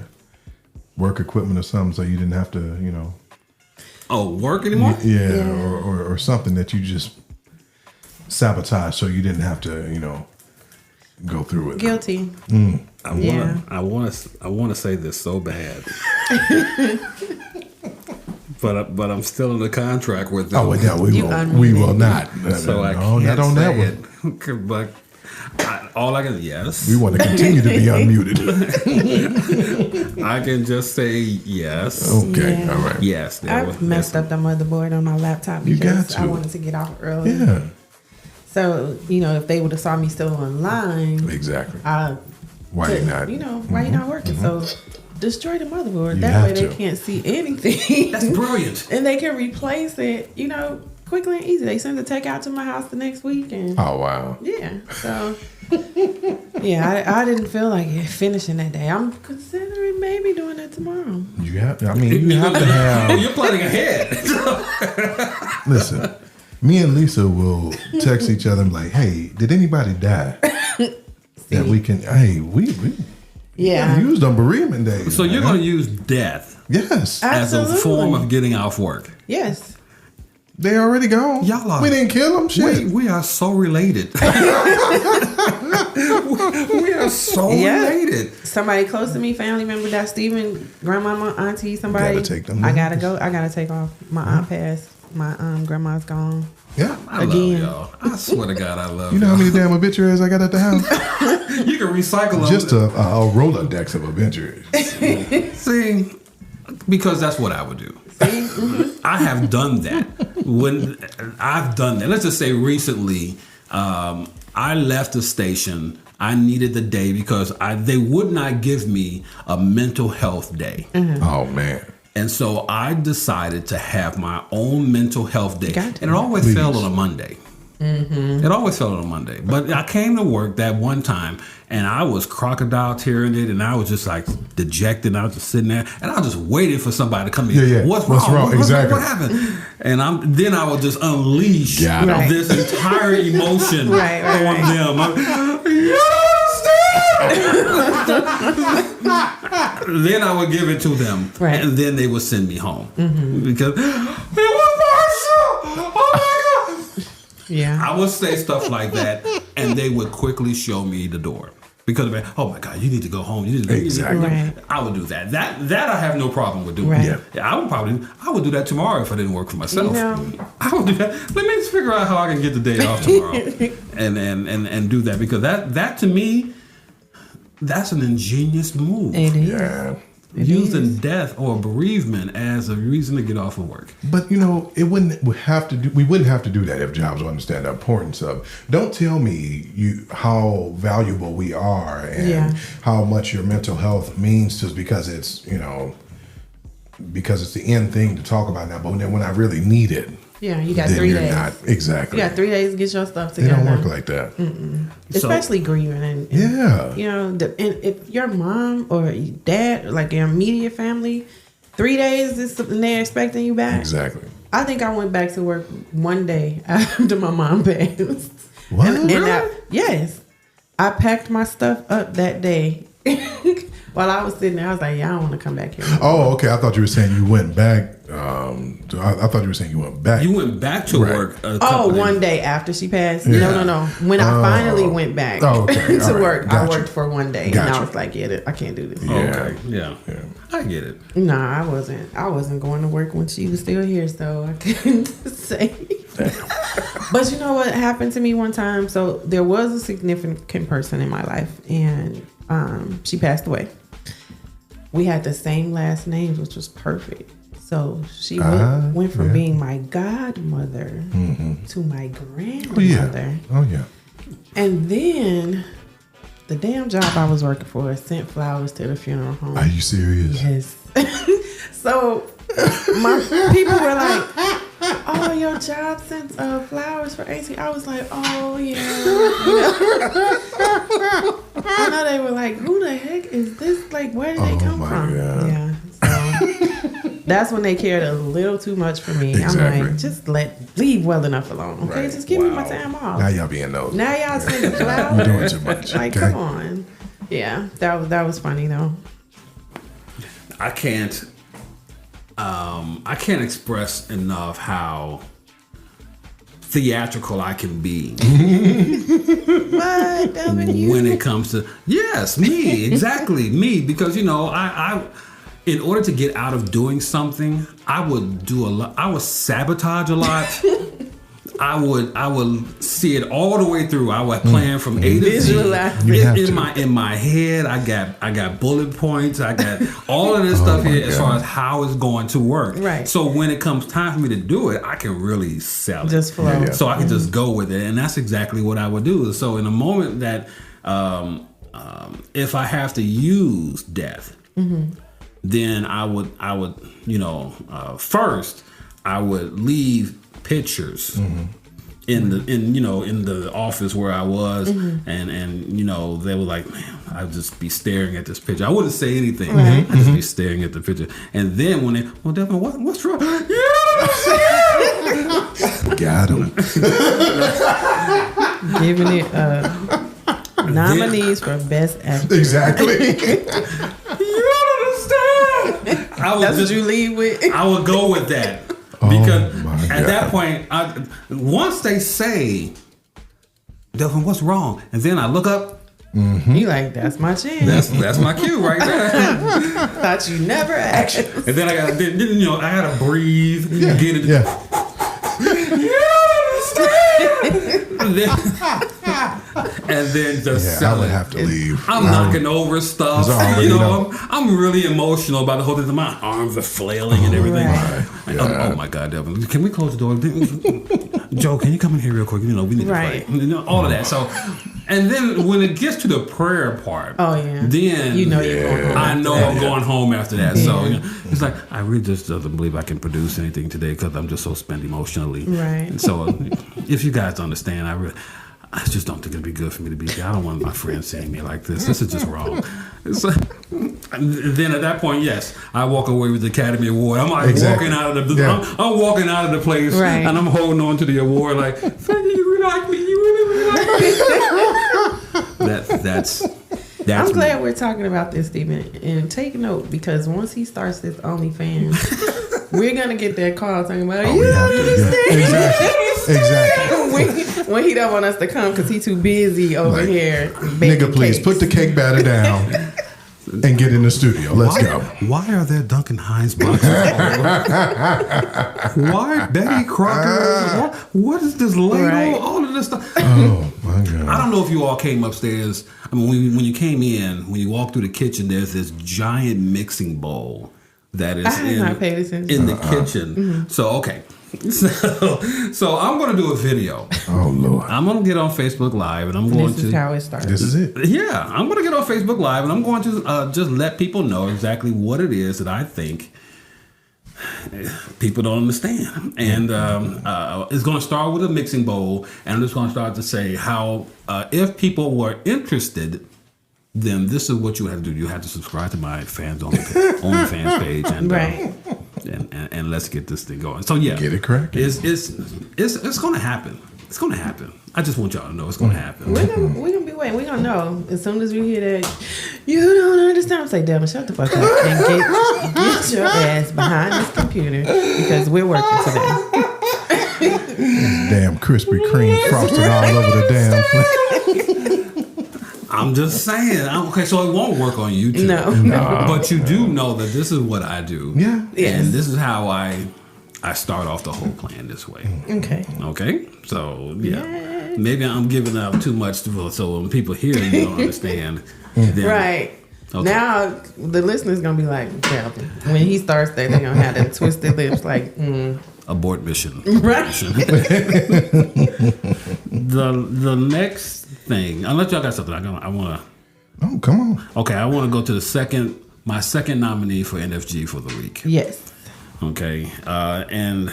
work equipment or something so you didn't have to, work anymore? Yeah. Or something that you just sabotage so you didn't have to, go through it. Guilty. I want to say this so bad, but I'm still in the contract with them. Oh, yeah, we will not. So I can't not on that one. But all I can we want to continue to be unmuted. I can just say yes. Okay, all right. Yes, I messed up the motherboard on my laptop because I wanted to get off early. Yeah. So, if they would have saw me still online. Exactly. Why you not working? So destroy the motherboard. That way they can't see anything. That's brilliant. And they can replace it, quickly and easy. They send the tech out to my house the next week. And oh, wow. Yeah. So, I didn't feel like finishing that day. I'm considering maybe doing that tomorrow. You have to have. You're planning ahead. Listen. Me and Lisa will text each other and be like, "Hey, did anybody die?" That we can. Hey, we used on bereavement days. So you're going to use death, yes, as a form of getting off work. Yes, they already gone. Y'all are. We didn't kill them. Shit, we are so related. We are so related. Somebody close to me, family member, that Stephen, grandmama, auntie, somebody. Gotta take them. I gotta go. I gotta take off. My aunt passed. My grandma's gone. Yeah. I love y'all. I swear to God, I love you. Know how many damn obituaries I got at the house? You can recycle them. Just a Rolodex of obituaries. See, because that's what I would do. I have done that. Let's just say recently, I left the station. I needed the day because they would not give me a mental health day. Oh, man. And so I decided to have my own mental health day. Gotcha. And it always fell on a Monday. It always fell on a Monday. But I came to work that one time and I was crocodile tearing it and I was just like dejected. I was just sitting there and I was just waiting for somebody to come in. Yeah. What's wrong? Exactly. What happened? And then I would just unleash Right. this entire emotion Right. on them. Then I would give it to them. Right. And then they would send me home. Because it was Marshall! Oh my God! Yeah. I would say stuff like that, and they would quickly show me the door. Because of, oh my God, you need to go home. You need to Exactly. Right. I would do that. That I have no problem with doing. Right. Yeah, I would do that tomorrow if I didn't work for myself. No. I would do that. Let me just figure out how I can get the day off tomorrow, and do that because that to me, that's an ingenious move. It is. Yeah. Using death or bereavement as a reason to get off of work. But we wouldn't have to do that if jobs would understand the importance of. Don't tell me how valuable we are and how much your mental health means to us because it's the end thing to talk about now. But then when I really need it, Yeah, you got then 3 you're days. not exactly. You got 3 days to get your stuff It together. don't work like that. Especially grieving and Yeah. and if your mom or your dad, like your immediate family, 3 days is something they're expecting you back. Exactly. I think I went back to work one day after my mom passed. What? Yes, I packed my stuff up that day. While I was sitting there, I was like, "Yeah, I don't want to come back here." Oh, okay. I thought you were saying you went back. I thought you were saying you went back. You went back to Right. work. A couple days. One day after she passed. Yeah. No. When I finally went back Oh, okay. to All right. work, Gotcha. I worked for one day, and Gotcha. I was like, "Yeah, I can't do this." Yeah. Okay. Yeah. Yeah. I get it. Nah, I wasn't. I wasn't going to work when she was still here, so I couldn't say. But you know what happened to me one time? So there was a significant person in my life, and she passed away. We had the same last names, which was perfect. So she went from being my godmother to my grandmother. Oh yeah. And then the damn job I was working for sent flowers to the funeral home. Are you serious? Yes. So my people were like, "Oh, your job sent flowers for AC." I was like, "Oh yeah." I know they were like, "Who the heck is this? Like, where did they come my from?" God. Yeah. So that's when they cared a little too much for me. Exactly. I'm like, just leave well enough alone. Okay, Right. just give me my Wow. time off. Now y'all being nosy. Now y'all sending flowers. You're doing too much. Like, okay? come on. Yeah, that was funny though. I can't express enough how theatrical I can be What, Delvin? You? when it comes to me, exactly me, because I in order to get out of doing something, I would do a lot. I would sabotage a lot. I would see it all the way through. I would plan from A to Z. Visualize. You have In my head, I got bullet points. I got all of this stuff here as far as how it's going to work. Right. So when it comes time for me to do it, I can really sell it. Just flow. Yeah. So I can just go with it, and that's exactly what I would do. So in a moment that, if I have to use death, then I would, first I would leave pictures in the office where I was, and they were like, man, I'd just be staring at this picture. I wouldn't say anything. I'd just be staring at the picture, and then when Delvin, what's wrong? Got him. Giving it nominees for best actor. Exactly. You don't understand. That's what you leave with. I would go with that. Because my at God. that point, once they say, Delvin, what's wrong? And then I look up, You like, that's my chance. that's my cue right there. Thought you never asked. And then I got to breathe, get it. Yeah. You understand? And then just Yeah, I sell would it. have to leave. I'm knocking over stuff. It's already I'm really emotional about the whole thing. My arms are flailing and everything. Right. Oh my God, Delvin, can we close the door? Joe, can you come in here real quick? We need to Right. play. All of that. So And then when it gets to the prayer part, then you know you're going home. I know I'm going home after that. So it's like I really just doesn't believe I can produce anything today because I'm just so spent emotionally. Right. And so if you guys understand, I just don't think it'd be good for me to be here. I don't want my friends seeing me like this. This is just wrong. So, then at that point, yes, I walk away with the Academy Award. I'm like walking out of the, I'm walking out of the place, and I'm holding on to the award like, thank you, you like me, you really like me. That's I'm glad we're talking about this, Stephen. And take note, because once he starts this OnlyFans, we're gonna get that call talking about you don't understand. Exactly. When he don't want us to come because he's too busy over here. Nigga, please put the cake batter down and get in the studio. Let's go. Why are there Duncan Hines boxes all over? Why Betty Crocker? What is this ladle? All of this stuff. Oh my God! I don't know if you all came upstairs. I mean, when you came in, when you walk through the kitchen, there's this giant mixing bowl that is in the kitchen. Mm-hmm. So okay. So I'm going to do a video. Oh Lord! I'm going to get on Facebook Live, and I'm going to. This is how it starts. This is it. Yeah, I'm going to get on Facebook Live, and I'm going to just let people know exactly what it is that I think people don't understand. And it's going to start with a mixing bowl, and I'm just going to start to say how if people were interested, then this is what you have to do. You have to subscribe to my OnlyFans page, and let's get this thing going. So yeah, get it correct. It's going to happen. It's going to happen. I just want y'all to know it's going to happen. We're gonna be waiting. We're gonna know as soon as we hear that. You don't understand. I'm like, Delvin, shut the fuck up and get your ass behind this computer because we're working today. Damn Krispy Kreme frosted all over the damn place. I'm just saying. Okay, so it won't work on YouTube. No. But you do know that this is what I do. Yeah. Yes. And this is how I start off the whole plan this way. Okay. So yeah. Maybe I'm giving out too much, so when people hear it, you don't understand. Then, right. Okay. Now the listener's gonna be like, Delvin. When he starts that, they're gonna have them twisted lips, like. Abort mission. Right. The next thing, unless y'all got something, I want to. Oh, come on. Okay, I want to go to my second nominee for NFG for the week. Yes. Okay, and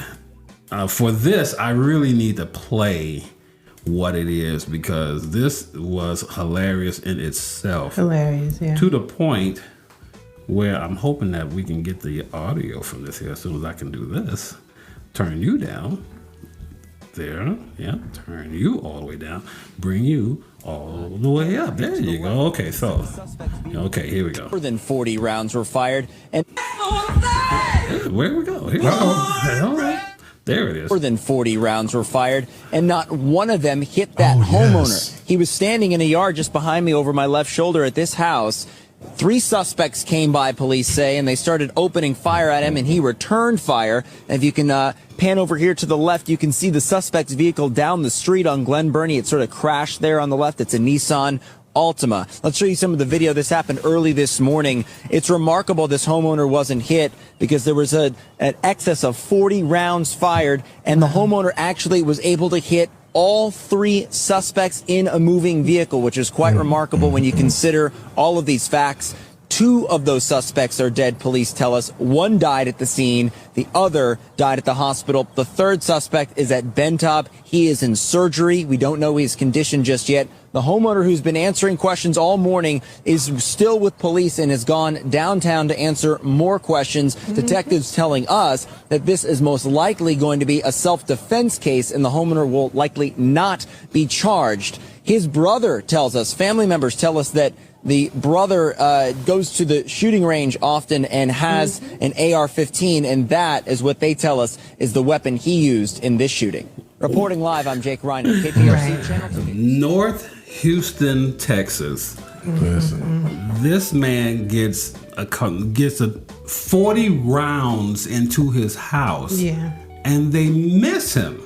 for this, I really need to play what it is because this was hilarious in itself. Hilarious, yeah. To the point where I'm hoping that we can get the audio from this here as soon as I can do this. Turn you down. There. Yeah. Turn you all the way down. Bring you all the way up. There you go. Okay, so. Okay, here we go. More than 40 rounds were fired. And where we go? Here we go. All right. There it is. More than 40 rounds were fired, and not one of them hit that homeowner. Yes. He was standing in a yard just behind me over my left shoulder at this house. 3 suspects came by, police say, and they started opening fire at him, and he returned fire. And if you can pan over here to the left, you can see the suspect's vehicle down the street on Glen Burnie. It sort of crashed there on the left. It's a Nissan Altima. Let's show you some of the video. This happened early this morning. It's remarkable this homeowner wasn't hit because there was an excess of 40 rounds fired, and the homeowner actually was able to hit all 3 suspects in a moving vehicle, which is quite remarkable when you consider all of these facts. 2 of those suspects are dead, police tell us. 1 died at the scene. The other died at the hospital. The 3rd suspect is at Bentop. He is in surgery. We don't know his condition just yet. The homeowner who's been answering questions all morning is still with police and has gone downtown to answer more questions. Detectives telling us that this is most likely going to be a self-defense case and the homeowner will likely not be charged. His brother tells us, family members tell us that the brother goes to the shooting range often and has an AR-15, and that is what they tell us is the weapon he used in this shooting. Reporting live, I'm Jake Reiner, KPRC Channel 2. North Houston, Texas. Listen. This man gets 40 rounds into his house. Yeah. And they miss him.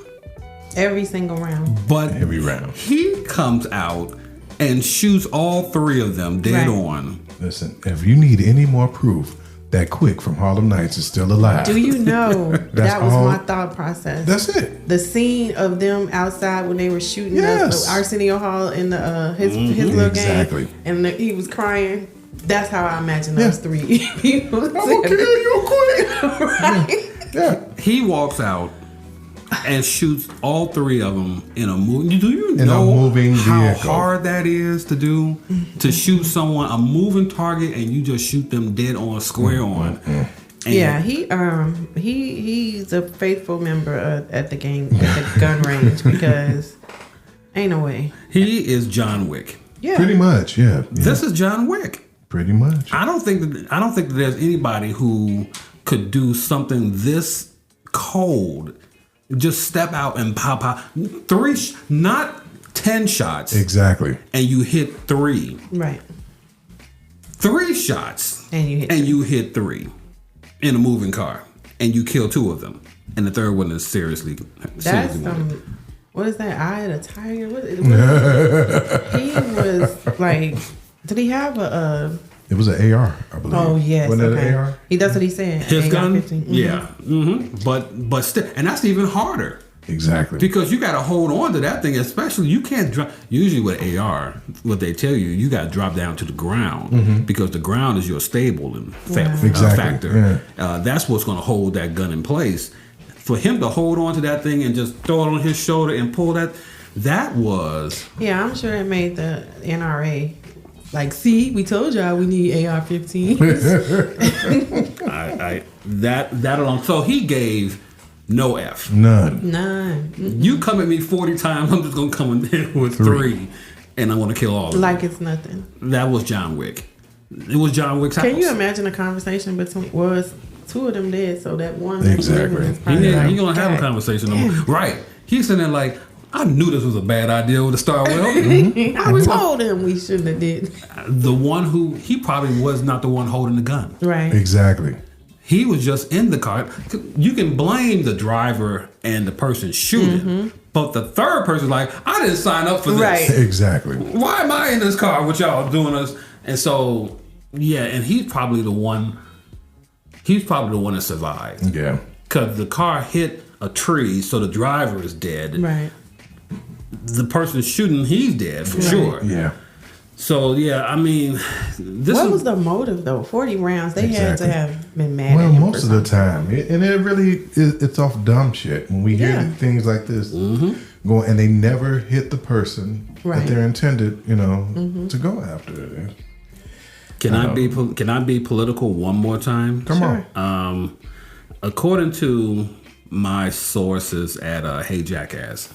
Every single round. But every round. He comes out and shoots all 3 of them dead on. Listen, if you need any more proof that quick from Harlem Nights is still alive. Do you know that was all- my thought process? That's it. The scene of them outside when they were shooting up Arsenio Hall in the his little Exactly. game, and he was crying. That's how I imagine those three people. I'm gonna kill you quick. Right? Yeah. He walks out and shoots all three of them in a moving. Do you In know a moving how vehicle. hard that is to do? To shoot someone, a moving target, and you just shoot them dead on, square on. And Yeah, he's a faithful member at the gun range because ain't no way. he is John Wick. Yeah, Pretty much, yeah. This is John Wick. Pretty much. I don't think that there's anybody who could do something this cold. Just step out and pop. Not 10 shots. Exactly. And you hit 3. right. 3 shots. And you hit three in a moving car. And you kill 2 of them. And the third one is seriously That's wounded. what is that? Eye of the tiger? He was like, did he have a? It was an AR, I believe. Oh yes, Wasn't okay. it an AR? That's what he said. His gun? AR-15. Yeah. But still, and that's even harder. Exactly. Because you got to hold on to that thing, especially you can't drop. Usually with AR, what they tell you got to drop down to the ground because the ground is your stable and factor. Yeah. That's what's going to hold that gun in place. For him to hold on to that thing and just throw it on his shoulder and pull that was. Yeah, I'm sure it made the NRA like, see, we told y'all we need AR-15s. That alone. So he gave no F. None. Mm-hmm. You come at me 40 times, I'm just going to come in there with 3 and I'm going to kill all of them. Like it's nothing. That was John Wick. It was John Wick's house. Can you imagine a conversation between 2 of them dead, so that one Exactly. is probably like, He gonna have a conversation no more. Right. He's sitting there like, I knew this was a bad idea to start with. I told him we shouldn't have did. The one he probably was not the one holding the gun. Right. Exactly. He was just in the car. You can blame the driver and the person shooting, but the third person's like, I didn't sign up for this. Right. Exactly. Why am I in this car with y'all doing this? And so, yeah, and he's probably the one that survived. Yeah. Because the car hit a tree, so the driver is dead. Right. The person shooting, he's dead for sure. Yeah. So yeah, I mean, What was the motive though? 40 rounds. They had to have been mad Well, at him most of the time, and it really it's off dumb shit when we hear things like this going, and they never hit the person that they're intended, to go after. Can I be political one more time? Come on. According to my sources at Hey Jackass,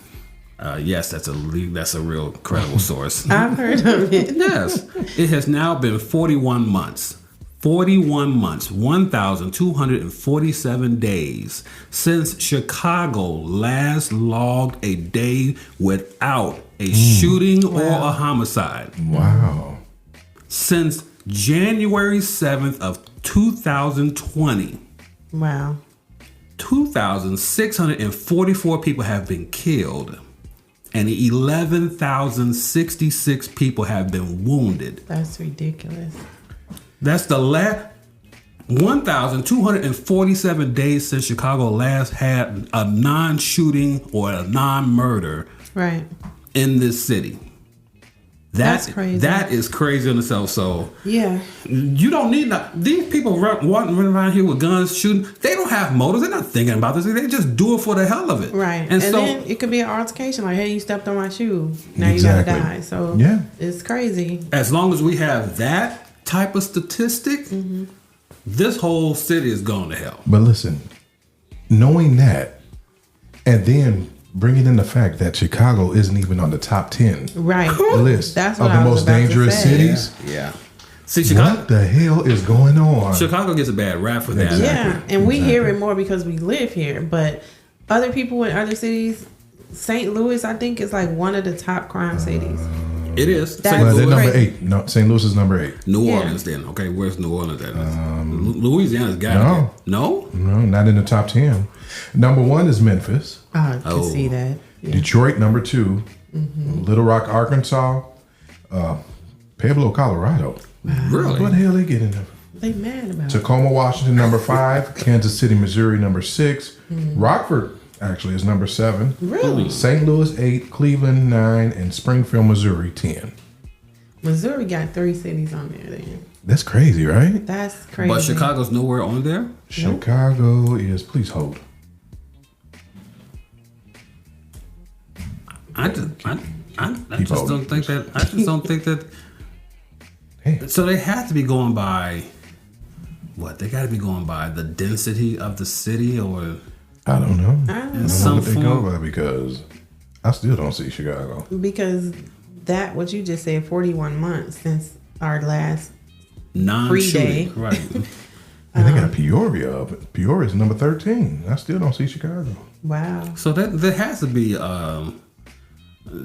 yes, that's a real credible source. I've heard of it. Yes, it has now been 41 months. 41 months, 1,247 days since Chicago last logged a day without a shooting or a homicide. Wow. Since January 7th of 2020, Wow. 2,644 people have been killed and 11,066 people have been wounded. That's ridiculous. That's the last 1,247 days since Chicago last had a non-shooting or a non-murder Right. in this city. That's crazy. That is crazy in itself. So Yeah. you don't need these people running around here with guns shooting. They don't have motives. They're not thinking about this. They just do it for the hell of it. Right. And so then it could be an altercation like, hey, you stepped on my shoe. Now Exactly. you gotta die. So Yeah. it's crazy. as long as we have that type of statistic, this whole city is going to hell. But listen, knowing that, and then bringing in the fact that Chicago isn't even on the top 10 Right. list That's of what the I was most about to dangerous say. cities. Yeah. See, Chicago What the hell is going on? gets a bad rap for that. Exactly. Yeah. And we hear it more because we live here. But other people in other cities, St. Louis, I think, is like one of the top crime cities. It is. That's St. Well, they're Louis, number crazy. 8. No, St. Louis is number 8. New Yeah. Orleans then. Okay, where's New Orleans at? Louisiana's got it. No? No, not in the top 10. Number 1 is Memphis. I can Oh. see that. Yeah. Detroit, number 2. Little Rock, Arkansas. Pueblo, Colorado. Really? What the hell they get in there? They mad about it. Tacoma, Washington, number 5. Kansas City, Missouri, number 6. Rockford actually is number 7. Really? St. Louis 8, Cleveland 9, and Springfield, Missouri 10. Missouri got 3 cities on there then. That's crazy, right? That's crazy. But Chicago's nowhere on there? Chicago is, please hold. I just don't think that. Damn. So they have to be going by what? They got to be going by the density of the city, or I don't know. I don't I know. don't know what they go by because I still don't see Chicago. Because that, what you just said, 41 months since our last non-shooting, free day. right? And they got Peoria up. Peoria is number 13. I still don't see Chicago. Wow. So there has to be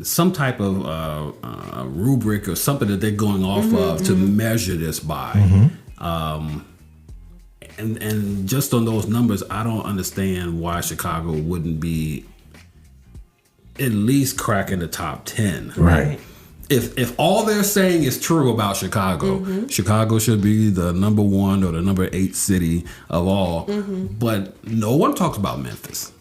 some type of rubric or something that they're going off of to measure this by. And just on those numbers, I don't understand why Chicago wouldn't be at least cracking the top 10. Right. If all they're saying is true about Chicago, Chicago should be the number 1 or the number 8 city of all. But no one talks about Memphis.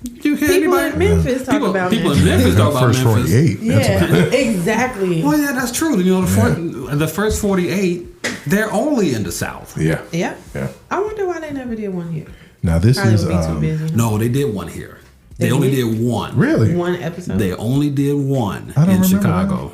You hear People anybody? in Memphis talk about people Memphis. in Memphis talk about First Memphis. 48. Yeah, exactly. Well, yeah, that's true. You know, the first 48, they're only in the South. Yeah. Yeah. Yeah. I wonder why they never did one here. Now this Probably is would be too busy. No, they did one here. They They only did? did one. really. One episode. They only did one I don't in remember Chicago.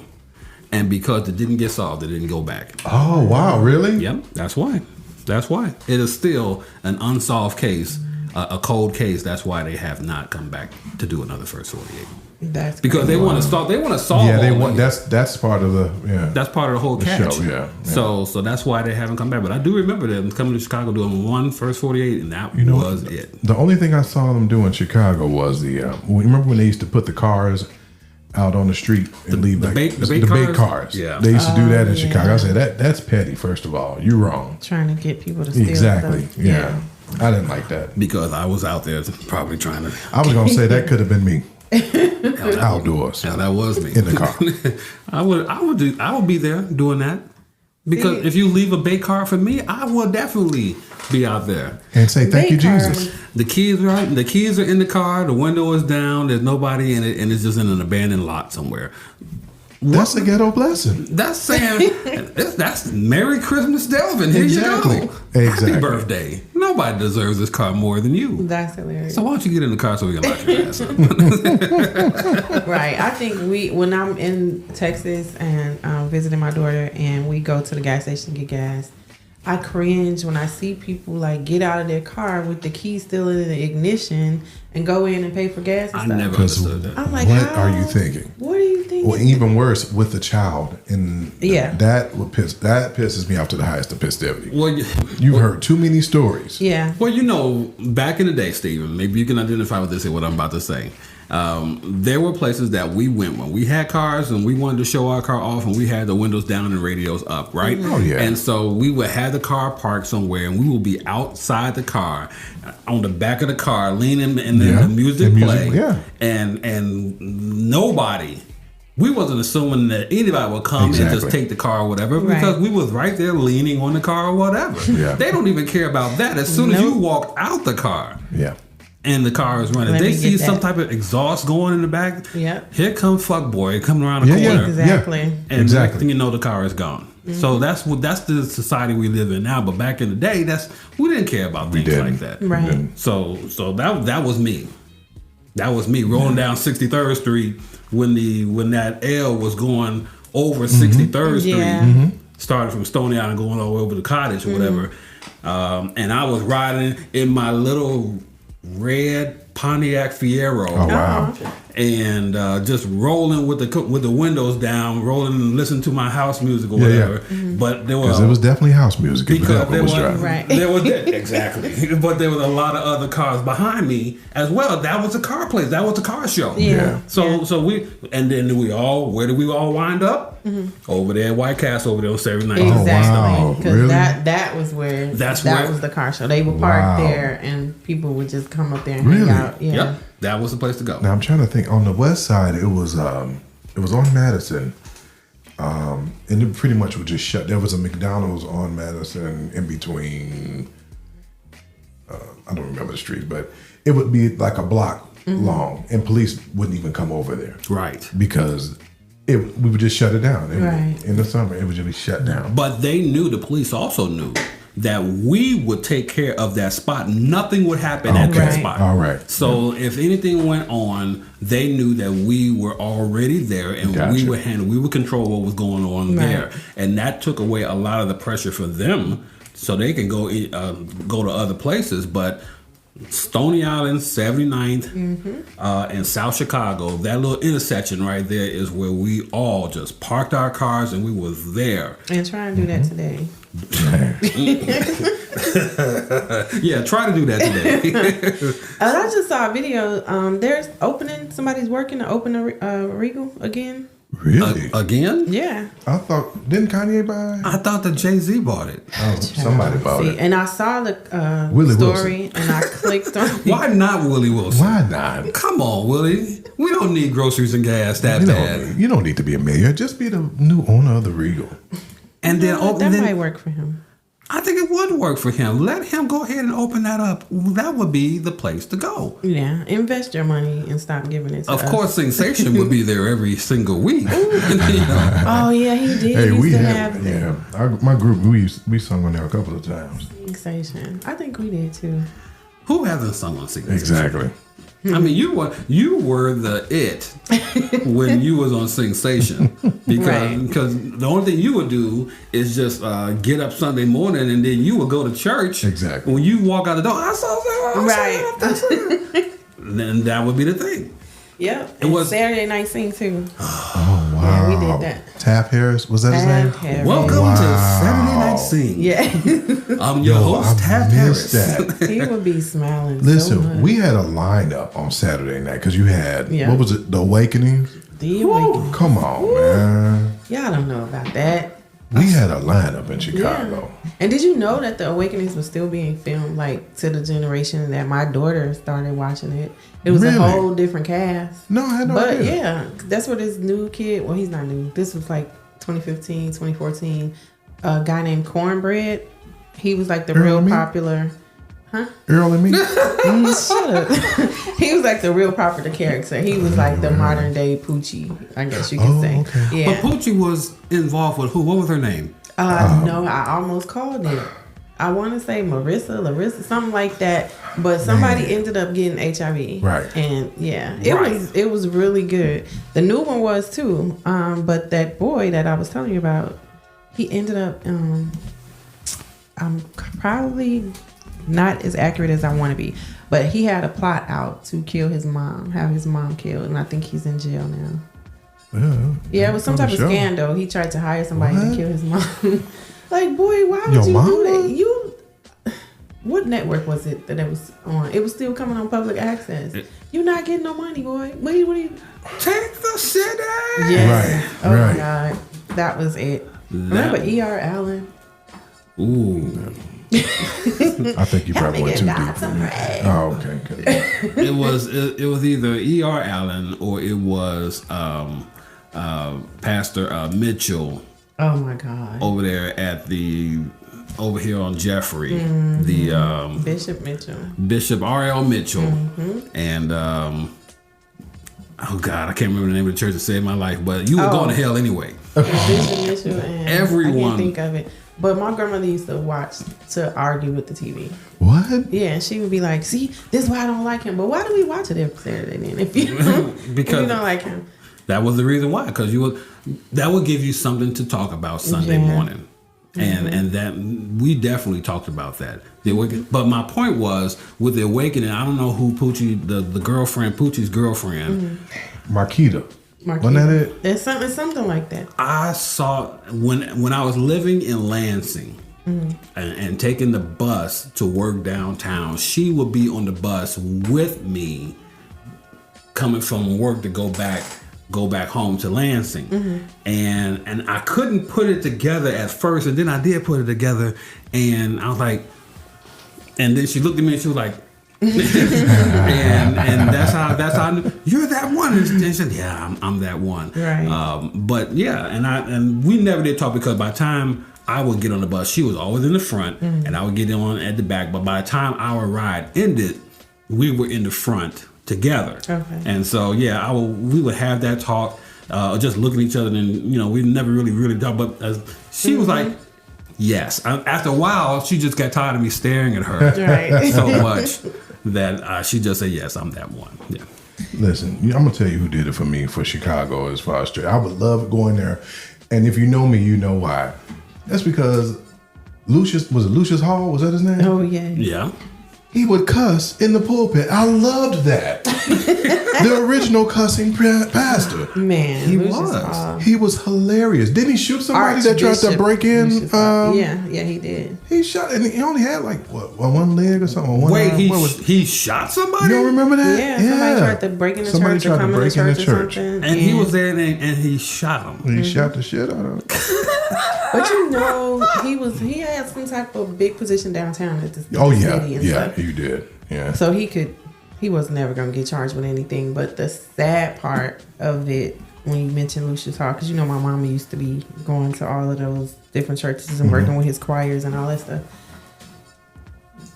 And because it didn't get solved, they didn't go back. Oh wow, really? Yep, that's why. That's why. It is still an unsolved case, a cold case. That's why they have not come back to do another first 48. That's Because crazy. they want to solve. They want to solve. Yeah, they all want of it. that's part of the That's part of the whole The catch. show, yeah. So that's why they haven't come back. But I do remember them coming to Chicago doing one first 48, and that was it. The only thing I saw them do in Chicago was the remember when they used to put the cars out on the street and leave the like bait- the the bait bait cars? cars. Yeah. They used to do that in yeah. Chicago. I said that's petty. First of all, you're wrong. Trying to get people to steal Exactly. stuff. Yeah. I didn't like that. Because I was out there probably trying to. I was gonna say that could have been me outdoors Yeah, that was me in the car. I would be there doing that. Because See? if you leave a bait car for me, I will definitely be out there. And say thank you, Bait cars. Jesus. The keys are in the car. The window is down. There's nobody in it, and it's just in an abandoned lot somewhere. That's a ghetto blessing. That's saying that's Merry Christmas, Delvin. Here Exactly. you go. Exactly. Happy birthday. Nobody deserves this car more than you. That's hilarious. So why don't you get in the car so we can lock your ass up? Right. I think when I'm in Texas and visiting my daughter and we go to the gas station to get gas, I cringe when I see people like get out of their car with the key still in the ignition and go in and pay for gas and I stuff. never understood that. I'm like, What how? are you thinking? What are you thinking? Well, even worse with the child, and Yeah. that pisses me off to the highest of festivity. Well, You've heard too many stories. Yeah. Well, back in the day, Stephen, maybe you can identify with this and what I'm about to say. There were places that we went when we had cars and we wanted to show our car off and we had the windows down and radios up, right? Oh, yeah. And so we would have the car parked somewhere and we will be outside the car, on the back of the car, leaning and then Yeah. the music The play. music, yeah. And nobody. We wasn't assuming that anybody would come and just Exactly. take the car or whatever Right. because we was right there leaning on the car or whatever. Yeah. They don't even care about that. As soon as you Nope. walk out the car Yeah. and the car is running, Let they me see get some that. type of exhaust going in the back. Yep. Here comes fuck boy coming around the Yeah, corner. yeah. Exactly. And Exactly. next thing you know, the car is gone. So that's the society we live in now. But back in the day, we didn't care about things didn't. like that. Right. So that was me. That was me rolling down 63rd Street when that L was going over 63rd Street, Yeah. starting from Stony Island going all the way over to Cottage or whatever. And I was riding in my little red Pontiac Fiero. Oh wow. And just rolling with the windows down, rolling and listening to my house music or Yeah, yeah. whatever. But there Because was it was definitely house music. If the because devil there was was driving. Right. there was exactly, but there was a lot of other cars behind me as well. That was a car place. That was a car show. Yeah. So we and then where did we all wind up? Over there at White Castle over there on 79th. wow. Exactly. Because Really? that was where That's that where- was the car show. They would park Wow. there and people would just come up there and Really? hang out. Yeah. Yep, that was the place to go. Now I'm trying to think. On the west side, it was on Madison. and it pretty much was just shut. There was a McDonald's on Madison in between. I don't remember the street, but it would be like a block long, and police wouldn't even come over there, Right. because we would just shut it down. Right. In the summer, it would just be shut down. But they knew, the police also knew, that we would take care of that spot. Nothing would happen at that Right. spot. All right. So if anything went on, they knew that we were already there, and Gotcha. we would control what was going on Right. there, and that took away a lot of the pressure for them, so they can go to other places. But Stony Island, 79th, and South Chicago, that little intersection right there is where we all just parked our cars and we was there. And try and do that today. Yeah, try to do that today. I just saw a video. There's somebody's working to open a Regal again. Really? Again? Yeah. I thought, didn't Kanye buy? I thought that Jay-Z bought it. Oh, somebody bought See, it. and I saw the Willie story and I clicked on it. Why not Willie Wilson? Why not? Come on, Willie. We don't need groceries and gas that bad. You don't need to be a mayor. Just be the new owner of the Regal. And then That might work for him. I think it would work for him. Let him go ahead and open that up. That would be the place to go. Yeah, invest your money and stop giving it to Of us. course, Sensation would be there every single week. You know? Oh yeah, he did. Hey, He we used to have, my group, we sung on there a couple of times. Sensation. I think we did too. Who hasn't sung on Sensation? Exactly. I mean, you were the it when you was on Sensation, because the only thing you would do is just get up Sunday morning and then you would go to church. Exactly. When you walk out the door, I saw Right. Then that would be the thing. Yep. It was Saturday Night Sing too. Oh, wow. Yeah, we did that. Tap Harris, was that his name? Harris. Welcome Wow. to Saturday Night Sing. Yeah. I'm your host, Tab Harris. That. He would be smiling. so Listen, much. we had a lineup on Saturday night because you had, Yeah. what was it, The Awakenings? The Awakening. Come on, man. Y'all don't know about that. We had a lineup in Chicago. Yeah. And did you know that The Awakenings was still being filmed, like, to the generation that my daughter started watching it? It was Really? a whole different cast. No, I had no But idea. yeah, that's what this new kid, well, he's not new. This was like 2015, 2014. A guy named Cornbread. He was like the Earl real and me? popular. Earl and me? Shut up. He was like the real popular character. He was like the modern day Poochie, I guess you could say. okay. Yeah. But Poochie was involved with who? What was her name? No, I almost called it. I want to say Larissa, something like that. But somebody ended up getting HIV. Right. And yeah, Right. it was really good. The new one was too. But that boy that I was telling you about, he ended up. I'm probably not as accurate as I want to be, but he had a plot out to kill his mom, have his mom killed, and I think he's in jail now. Yeah, it was some type of Sure. scandal. He tried to hire somebody What? to kill his mom. Like, boy, why would Your you mama? do that? What network was it that it was on? It was still coming on public access. You're not getting no money, boy. What are you? Take the city. Yes. Right, Oh right. my God, that was it. Remember E.R. Allen? Ooh. I think you probably went too deep. Oh, okay. Good. It was either E.R. Allen or it was Pastor Mitchell Oh my God. over there over here on Jeffrey, the Bishop Mitchell. Bishop R.L. Mitchell, and oh God, I can't remember the name of the church that saved my life, but you were going to hell anyway. Bishop Mitchell and Everyone. I can't think of it. But my grandmother used to argue with the TV. What? Yeah, and she would be like, "See, this is why I don't like him." But why do we watch it every Saturday then? If you Because- if you don't like him, That was the reason why, because that would give you something to talk about Sunday Yeah. morning, and that we definitely talked about that. But my point was with the awakening. I don't know who Poochie, the girlfriend, Poochie's girlfriend. Marquita. Wasn't that it? It's something like that. I saw when I was living in Lansing and taking the bus to work downtown. She would be on the bus with me, coming from work to go back home to Lansing, and I couldn't put it together at first, and then I did put it together, and I was like, and then she looked at me and she was like, and that's how I knew, you're that one. And they said, yeah, I'm that one. Right. But yeah, and we never did talk because by the time I would get on the bus, she was always in the front, and I would get on at the back. But by the time our ride ended, we were in the front together. Okay. And so yeah, we would have that talk, just looking at each other, and we never really talked. But she was like, yes. After a while, she just got tired of me staring at her so much that she just said, yes, I'm that one. Yeah. Listen, I'm gonna tell you who did it for me for Chicago as far as straight. I would love going there, and if you know me, you know why. That's because Lucius Hall? Was that his name? Oh yeah. Yeah. He would cuss in the pulpit. I loved that. The original cussing pastor. Man, He was hilarious. Didn't he shoot somebody that tried to break in? Yeah, he did. He shot, and he only had like one leg or something. One Wait, arm. he shot somebody? You don't remember that? Yeah, somebody tried to break in the church or come in the church or something. And he was there and he shot him. He shot the shit out of him. But he had some type of big position downtown at the city and stuff. He did. Yeah. So he was never going to get charged with anything. But the sad part of it, when you mentioned Lucius Hall, because my mama used to be going to all of those different churches and working with his choirs and all that stuff.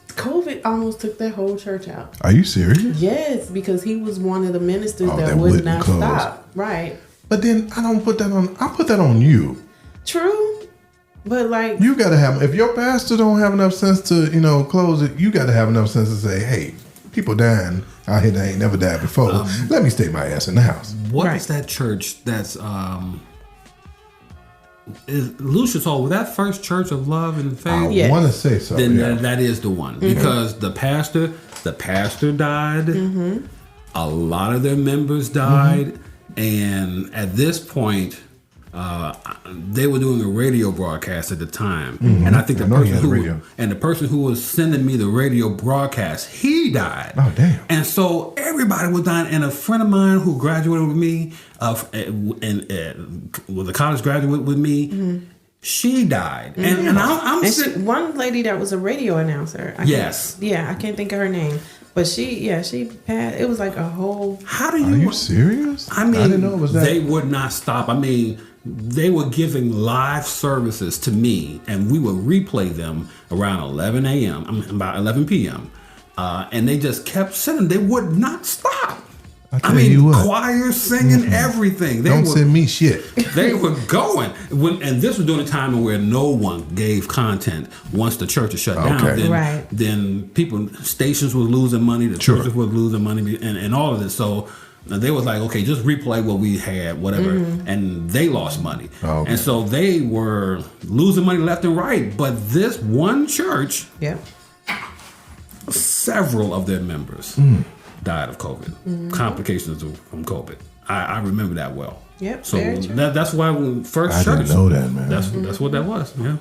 COVID almost took that whole church out. Are you serious? Yes, because he was one of the ministers that would not stop. Right. But then I put that on you. True. But like, you got to have, if your pastor don't have enough sense to close it, you got to have enough sense to say, hey, people dying out here that ain't never died before. Let me stay my ass in the house. What is that church that's is Lucius Hall? Was that First Church of Love and Faith? I want to say so. Then that is the one, because the pastor died. Mm-hmm. A lot of their members died, and at this point, they were doing a radio broadcast at the time, and I think the person who was sending me the radio broadcast, he died. Oh damn! And so everybody was dying. And a friend of mine who graduated with me, was a college graduate with me, she died. And I'm sitting. One lady that was a radio announcer. I can't think of her name. But she passed. It was like a whole. Are you serious? I mean, I didn't know it was that. They would not stop. I mean, they were giving live services to me, and we would replay them around 11 a.m. About 11 p.m. And they just kept sending. They would not stop. I mean, choirs singing everything. Don't send me shit. They were going. And this was during a time where no one gave content once the church is shut down. Then stations were losing money, the churches were losing money, and all of this. So they was like, okay, just replay what we had, whatever. And they lost money. And so they were losing money left and right. But this one church, several of their members died of COVID, complications from COVID. I remember that well. Yep. So that's why when First Church. I didn't know that, man. That's what that was. Yeah.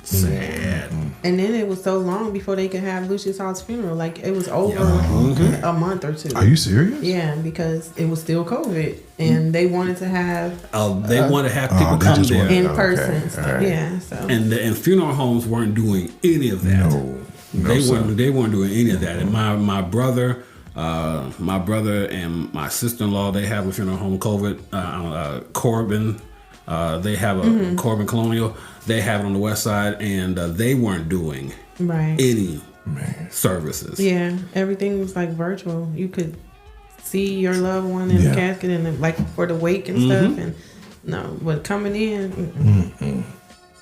Sad. And then it was so long before they could have Lucius Hall's funeral. Like it was over a month or two. Are you serious? Yeah, because it was still COVID, and they wanted to have. They wanted to have people come there in person. Right. Yeah. So. And funeral homes weren't doing any of that. No, they weren't doing any of that. And my brother and my sister-in-law, they have a funeral home, Corbin. They have a Corbin Colonial. They have it on the west side, and they weren't doing any services. Yeah, everything was like virtual. You could see your loved one in the casket and like for the wake and stuff. And but coming in.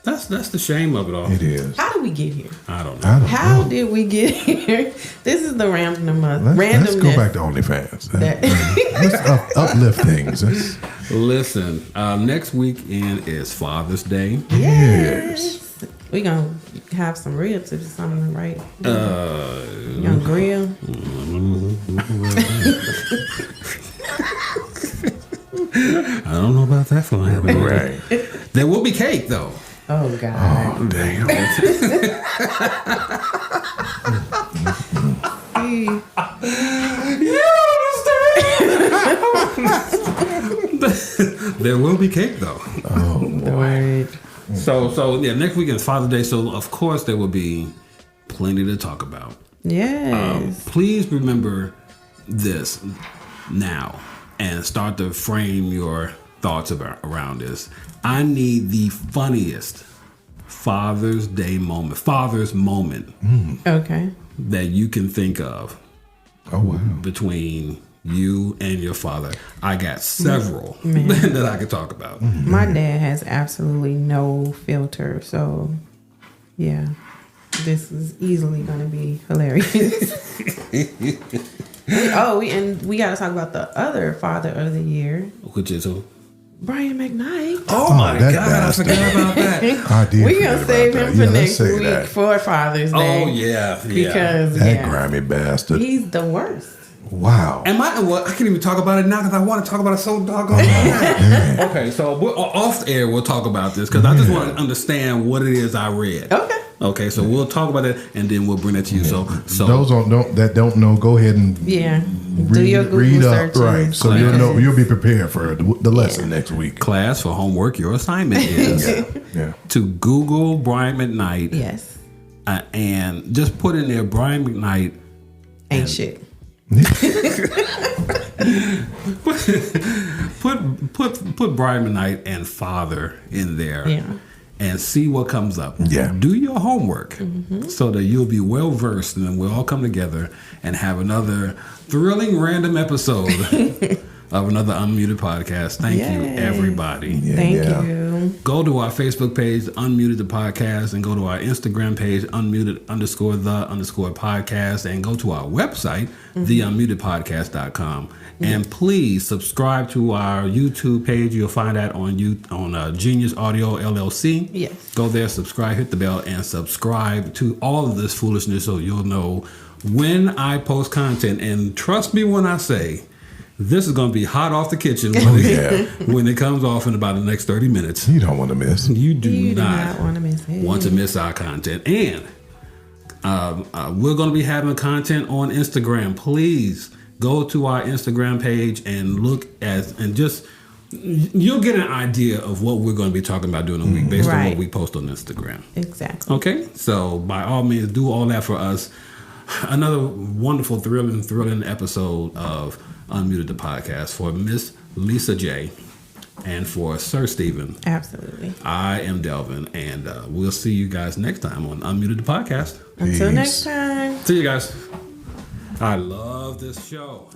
That's the shame of it all. It is. How did we get here? I don't know. How did we get here? This is the randomness. Let's go back to OnlyFans. Let's uplift things. Listen, next weekend is Father's Day. Yes. We're going to have some ribs or something, right? You're going to grill? I don't know about that one. Right. There will be cake, though. Oh, God. Oh, damn. There will be cake, though. Oh, boy. So next weekend is Father's Day, so of course there will be plenty to talk about. Yes. Please remember this now and start to frame your thoughts around this. I need the funniest Father's moment Okay. that you can think of. Oh wow. Between you and your father. I got several that I could talk about. My dad has absolutely no filter, so yeah, this is easily going to be hilarious. And we got to talk about the other Father of the Year, Which is who? Brian McKnight. Oh my that God, bastard. I forgot about that. I did. We're going to save him for let's next say week that. for Father's Day. Oh yeah. Because That grimy bastard. he's the worst. Wow. I can't even talk about it now because I want to talk about it so doggone bad. Okay, so we're off air. We'll talk about this because I just want to understand what it is I read. Okay, so we'll talk about it and then we'll bring it to you. So Those that don't know, go ahead and do your Google read up, searches. right? So you'll be prepared for the lesson next week. Class, for homework, your assignment is to Google Brian McKnight. Yes. And just put in there Brian McKnight. Ain't shit. Put Brian McKnight and Father in there, and see what comes up. Yeah, do your homework so that you'll be well versed, and then we'll all come together and have another thrilling random episode of another Unmuted podcast. Thank you, everybody. Thank you. Go to our Facebook page, Unmuted the Podcast, and go to our Instagram page, Unmuted_the_podcast, and go to our website, theunmutedpodcast.com. And please subscribe to our YouTube page. You'll find that on Genius Audio LLC. Yes. Go there, subscribe, hit the bell, and subscribe to all of this foolishness so you'll know when I post content. And trust me when I say, this is going to be hot off the kitchen when it comes off in about the next 30 minutes. You don't want to miss. You do not want to miss it. Want to miss our content. And we're going to be having content on Instagram. Please go to our Instagram page and look at, and just, you'll get an idea of what we're going to be talking about during the week based on what we post on Instagram. Exactly. Okay? So by all means, do all that for us. Another wonderful, thrilling episode of Unmuted the Podcast for Miss Lisa J and for Sir Stephen. Absolutely. I am Delvin, and we'll see you guys next time on Unmuted the Podcast. Until next time. See you guys. I love this show.